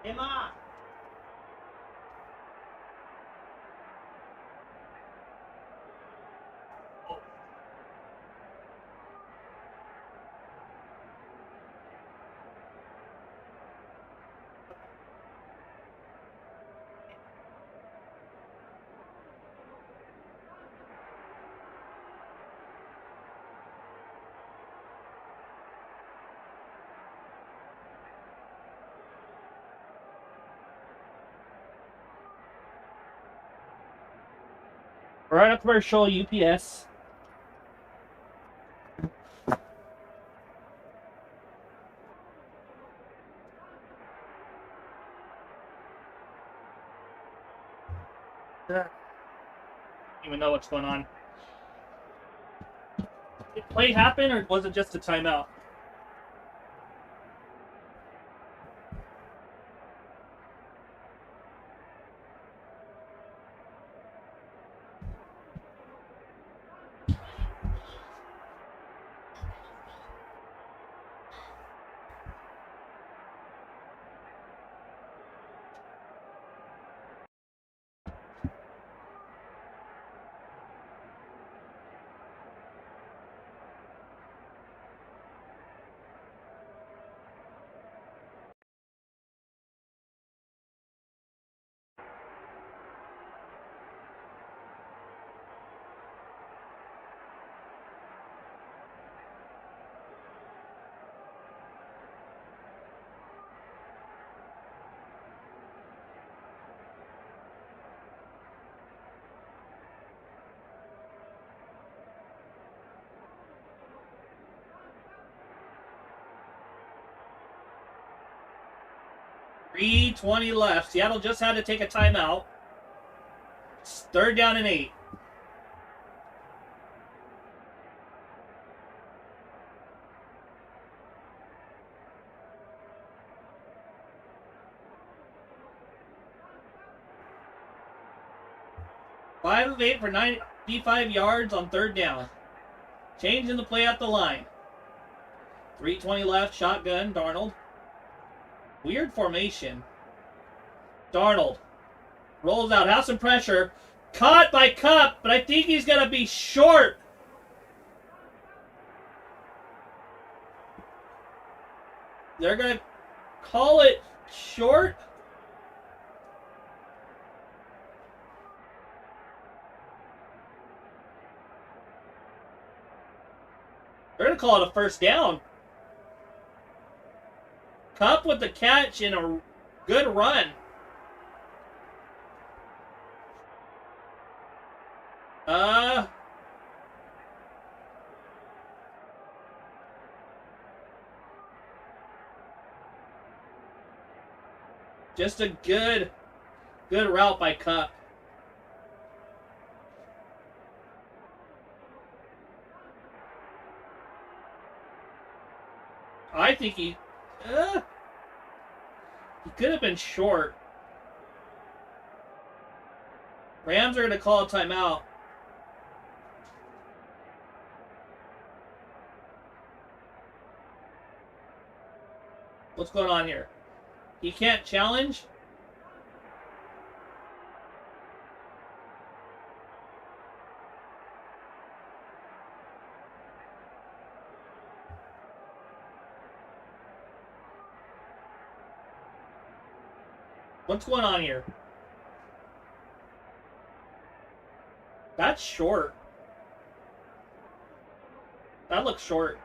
Emma! We're on a commercial, UPS. Don't even know what's going on. Did play happen, or was it just a timeout? .320 left. Seattle just had to take a timeout. It's 3rd down and 8. Five of 8 for 95 yards on 3rd down. Changing the play at the line. 3:20 left. Shotgun. Darnold. Weird formation. Darnold rolls out. Has some pressure. Caught by Cup, but I think he's going to be short. They're going to call it short. They're going to call it a first down. Cup with the catch and a good run. Just a good route by Cup. I think he could have been short. Rams are going to call a timeout. What's going on here? He can't challenge? What's going on here? That's short. That looks short.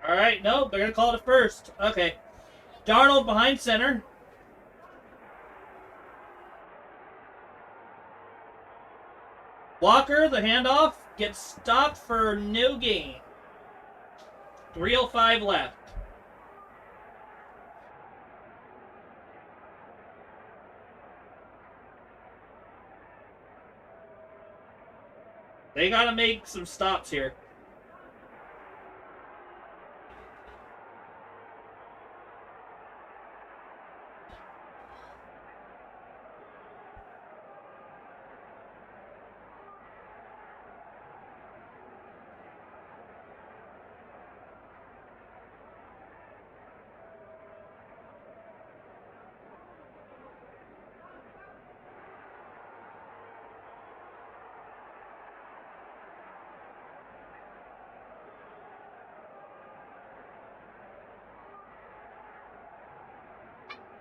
All right, no, they're going to call it a first. Okay. Darnold behind center. Walker, the handoff, gets stopped for no gain. 3:05 left. They got to make some stops here.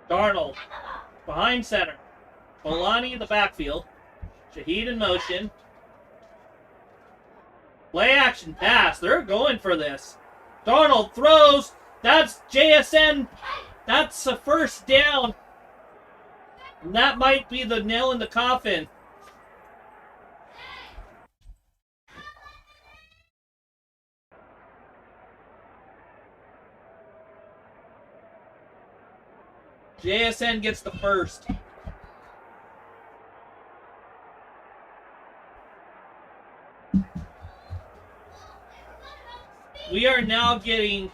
Darnold, behind center. Polani, the backfield. Shaheed in motion. Play action pass. They're going for this. Darnold throws. That's JSN. That's a first down. And that might be the nail in the coffin. JSN gets the first. We are now getting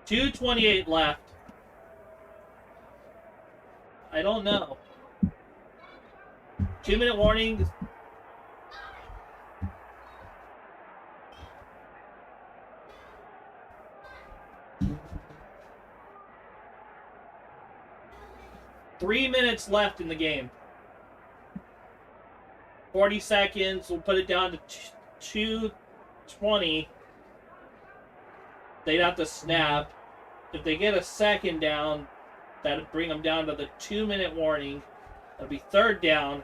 .228 left. I don't know. 2-minute warning. Three minutes left in the game. 40 seconds. We'll put it down to 2:20. They'd have to snap. If they get a second down, that'd bring them down to the 2-minute warning. That'd be third down.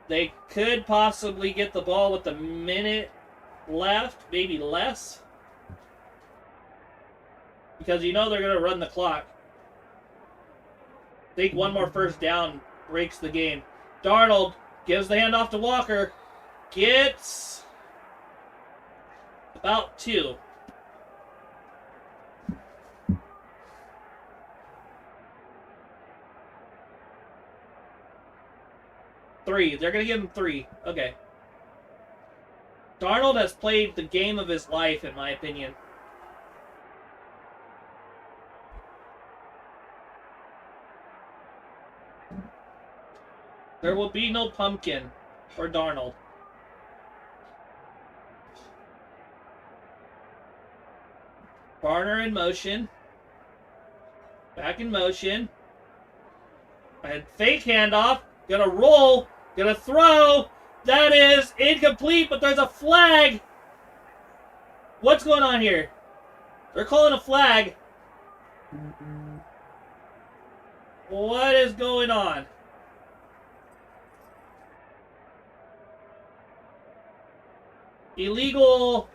They could possibly get the ball with a minute left, maybe less. Because you know they're going to run the clock. I think one more first down breaks the game. Darnold gives the handoff to Walker. Gets about 2. 3. They're going to give him 3. Okay. Darnold has played the game of his life, in my opinion. There will be no pumpkin for Darnold. Barner in motion. Back in motion. And fake handoff. Gonna roll. Gonna throw. That is incomplete, but there's a flag. What's going on here? They're calling a flag. What is going on? Illegal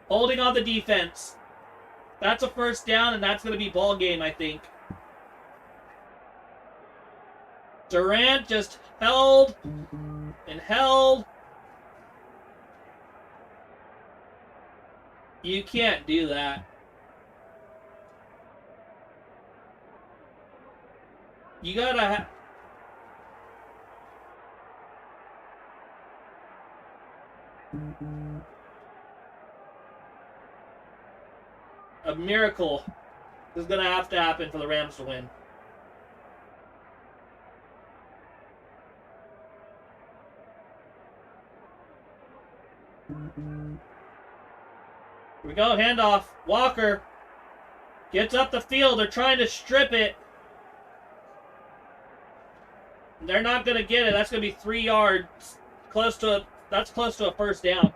holding on the defense. That's a first down, and that's going to be ball game, I think. Durant just held and held. You can't do that. You gotta a miracle is going to have to happen for the Rams to win. Here we go, handoff. Walker gets up the field. They're trying to strip it. They're not going to get it. That's going to be 3 yards. That's close to a first down.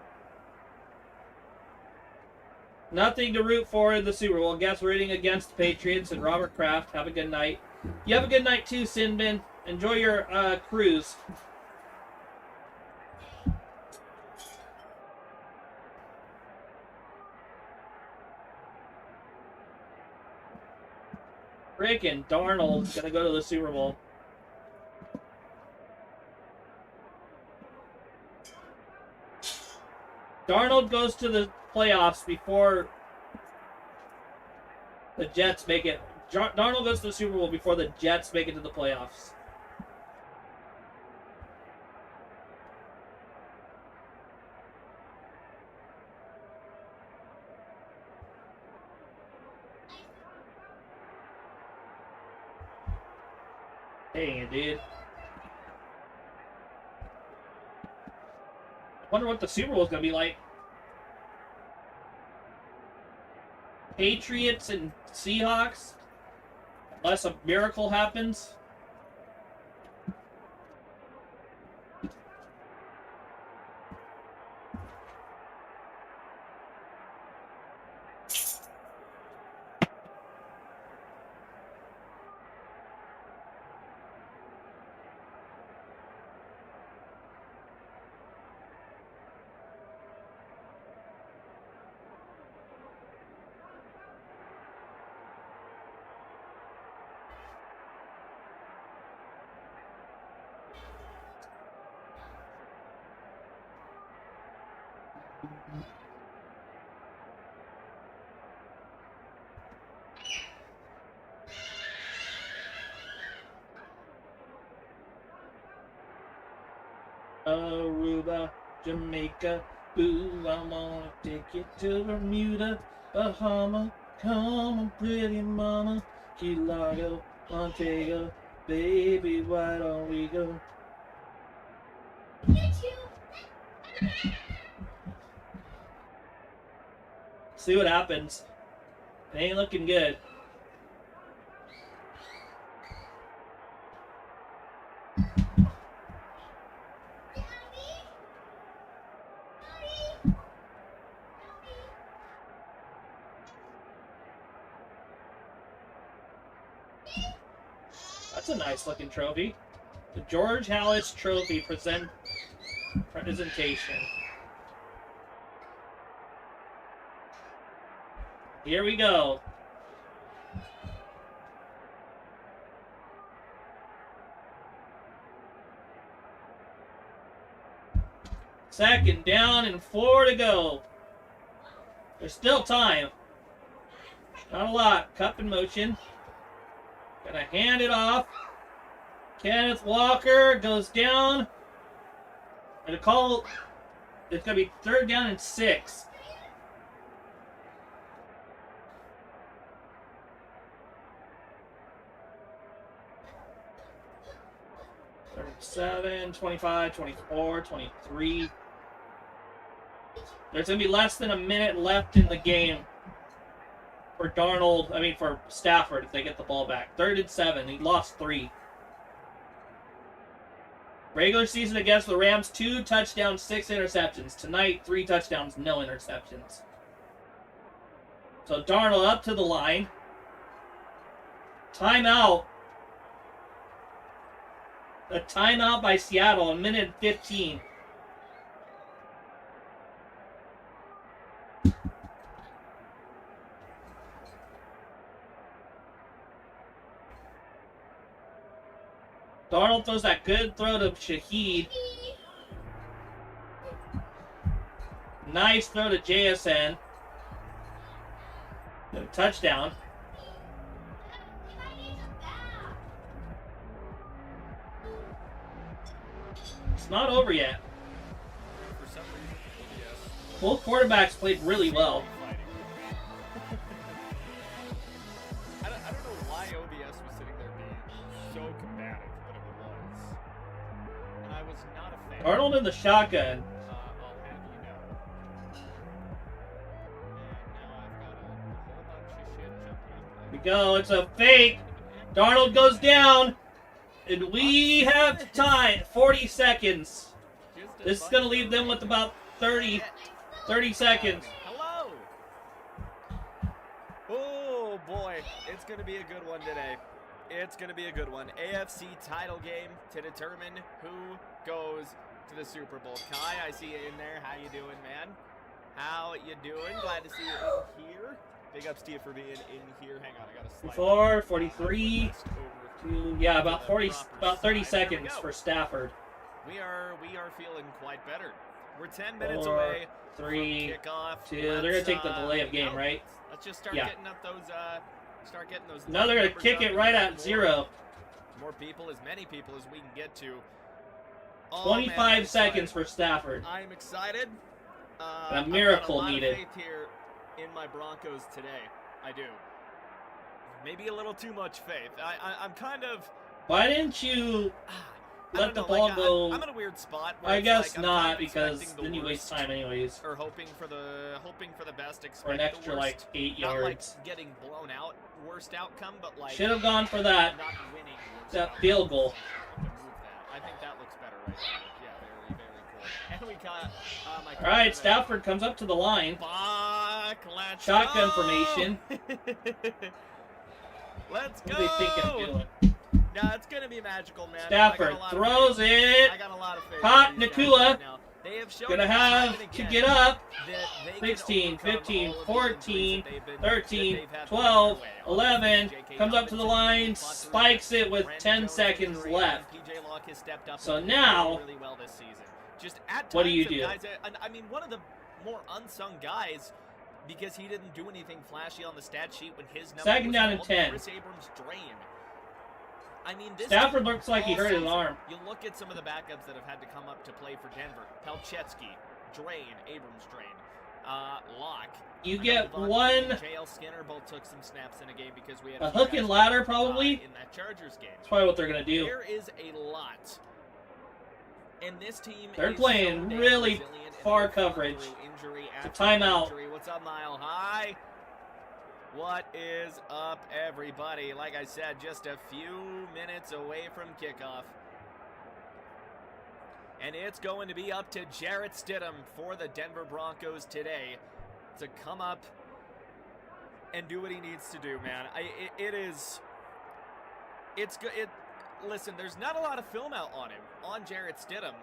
Nothing to root for in the Super Bowl. Guess rooting against the Patriots and Robert Kraft. Have a good night. You have a good night too, Sinbin. Enjoy your cruise. Freaking Darnold's gonna go to the Super Bowl. Darnold goes to the playoffs before the Jets make it. Darnold goes to the Super Bowl before the Jets make it to the playoffs. Dang it, dude. I wonder what the Super Bowl is going to be like. Patriots and Seahawks, unless a miracle happens. Aruba, Jamaica, boo, I wanna take you to Bermuda, Bahama, come on pretty mama, Key Largo, Montego, baby, why don't we go? See what happens. It ain't looking good. That's a nice looking trophy. The George Halas Trophy presentation. Here we go. Second down and 4 to go. There's still time. Not a lot. Cup in motion. Gonna hand it off. Kenneth Walker goes down. And a call. It's gonna be 3rd down and 6. $37, 25, 24, 23. There's gonna be less than a minute left in the game for for Stafford if they get the ball back. 3rd and 7. He lost 3. Regular season against the Rams, 2 touchdowns, 6 interceptions. Tonight, 3 touchdowns, no interceptions. So Darnold up to the line. Timeout. A timeout by Seattle, a minute and 15. Darnold throws that good throw to Shaheed. Nice throw to JSN. Touchdown. It's not over yet. For some reason, yes. Both quarterbacks played really well. I don't know why OBS was sitting there being so combative, but it was. And I was not a fan. Arnold in the shotgun. I'll have you know. And now I've got a whole bunch of shit jumping up. Here we go. It's a fake. Darnold goes down. And we have time. 40 seconds. This is going to leave them with about 30 seconds. Hello. Oh boy, it's going to be a good one today. It's going to be a good one. AFC title game to determine who goes to the Super Bowl. Kai, I see you in there. How you doing, man? How you doing? Glad to see you in here. Big ups to you for being in here. Hang on, I got to slide. 4, 43. Yeah, about 30 seconds for Stafford. We are feeling quite better. We're 10 minutes away 3, from kickoff. 2. They're gonna take the delay of game, right? Let's just start getting up those. No, they're gonna kick it right at 0. More people, as many people as we can get to. 25 seconds for Stafford. I'm excited. A miracle I've got a lot needed. of faith here in my Broncos today. I do. Maybe a little too much faith. I'm kind of. Why didn't you let the know, ball like, go? I'm in a weird spot. Where I it's guess like, I'm not, kind of because expecting then the you waste worst, time anyways. Or hoping for the best. Expect Or an extra the like worst. 8 Not yards. like getting blown out, worst outcome, but like Should have gone for that. not winning. Worst That outcome. field goal. To move that. I think that looks better right there. Yeah, very, very cool. And we got my All right, Stafford comes up to the line. Fuck, let's Shotgun go! formation. Let's go! What are they thinking of doing? Nah, it's gonna be magical, man. Stafford throws it. I got a lot of faith. Caught in these guys Nakua. right now. They have shown Gonna us time have and to again get up. that they can 16, overcome 15, all of the 14, injuries that they've 13, had to 12, find their way. 11, J.K. comes up to the line, Dobbins, spikes it with Brandon 10 Jones seconds injury, left. and PJ Locke has stepped up So and now, played really well this season. Just at times, what do you the do? Guys, I mean, one of the more unsung guys, because he didn't do anything flashy on the stat sheet when his number Second was down and called, 10. Chris Abrams drained. I mean, this Stafford team looks like he all hurt his season, arm. You look at some of the backups that have had to come up to play for Denver. Pelchetsky, drain, Abrams drain. Locke. You get one JL Skinner both took some snaps in a game because we had a few hook guys and ladder in probably. that Chargers game. That's probably what they're gonna do. There is a lot. And this team They're is playing so damn really resilient, and far they've gone coverage. through injury It's after a timeout. injury. What's up, Mile High? What is up, everybody? Like I said, just a few minutes away from kickoff. And it's going to be up to Jarrett Stidham for the Denver Broncos today to come up and do what he needs to do, man. It's good. Listen, there's not a lot of film out on him, on Jarrett Stidham.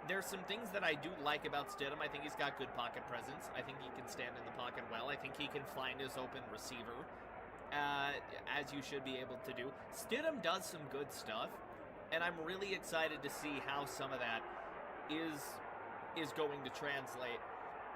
There's some things that I do like about Stidham. I think he's got good pocket presence. I think he can stand in the pocket well. I think he can find his open receiver, as you should be able to do. Stidham does some good stuff, and I'm really excited to see how some of that is going to translate.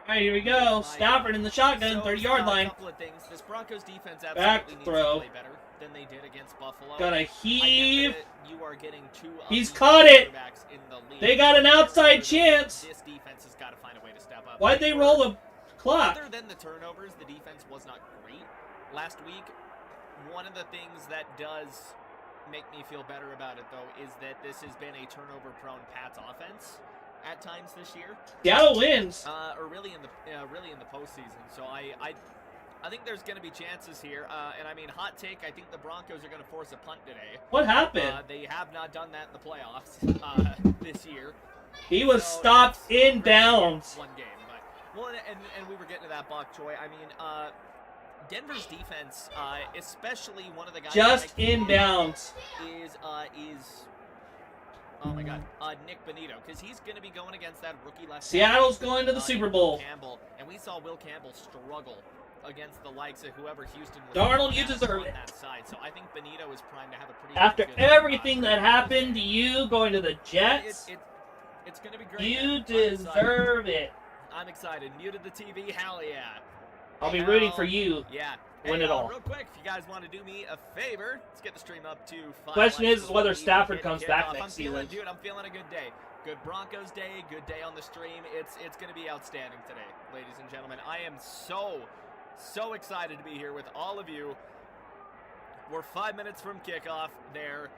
All right, here we go. Stafford in the shotgun, 30-yard line. A couple of things. This Broncos defense Back absolutely needs throw. to play better. than they did against Buffalo. Gonna heave. You are getting two of He's the caught it. quarterbacks in the league. They got an outside chance. This defense has got to find a way to step up. Why'd they roll the clock? Other than the turnovers, the defense was not great last week. One of the things that does make me feel better about it, though, is that this has been a turnover-prone Pats offense at times this year. Seattle wins. Or really in the postseason. So I think there's going to be chances here. And I mean, hot take, I think the Broncos are going to force a punt today. What happened? They have not done that in the playoffs this year. He was stopped in bounds. One game, but well, and we were getting to that, Bok Choy. I mean, Denver's defense, especially one of the guys Just in bounds. is oh my God, Nick Benito, because he's going to be going against that rookie left. Seattle's going to the Super Bowl. Campbell, and we saw Will Campbell struggle against the likes of whoever Houston was. Darnold, you deserve it. That side. So I think Benito is primed to have a pretty. After good everything that happened to you going to the Jets, it's going to be great. you deserve it. I'm excited. Muted the TV. Hell yeah. I'll be rooting for you. Yeah. Win it all. Real quick, if you guys want to do me a favor, let's get the stream up to 5 Question likes is whether before we Stafford hit comes kickoff. back next season. Dude, I'm feeling a good day. Good Broncos day, good day on the stream. It's going to be outstanding today, ladies and gentlemen. I am so excited to be here with all of you. We're 5 minutes from kickoff. They're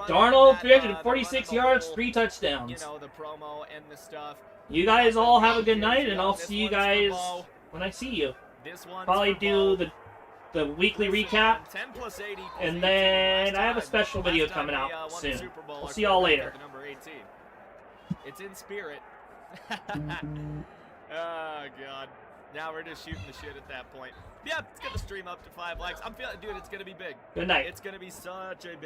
Darnold, 346 yards, 3 touchdowns. You know, the promo and the stuff. You guys all have a good night, and I'll see you guys when I see you. This one's Probably do the weekly recap, 10 plus 8 equals and 18. then Last I have a time- special last video time coming they, out won the soon. Super Bowl, We'll our see y'all quarterback later. had the number 18. It's in spirit. Oh God. Now we're just shooting the shit at that point. Yeah, let's get the stream up to 5 likes. I'm feeling, dude, it's gonna be big. Good night. It's gonna be such a big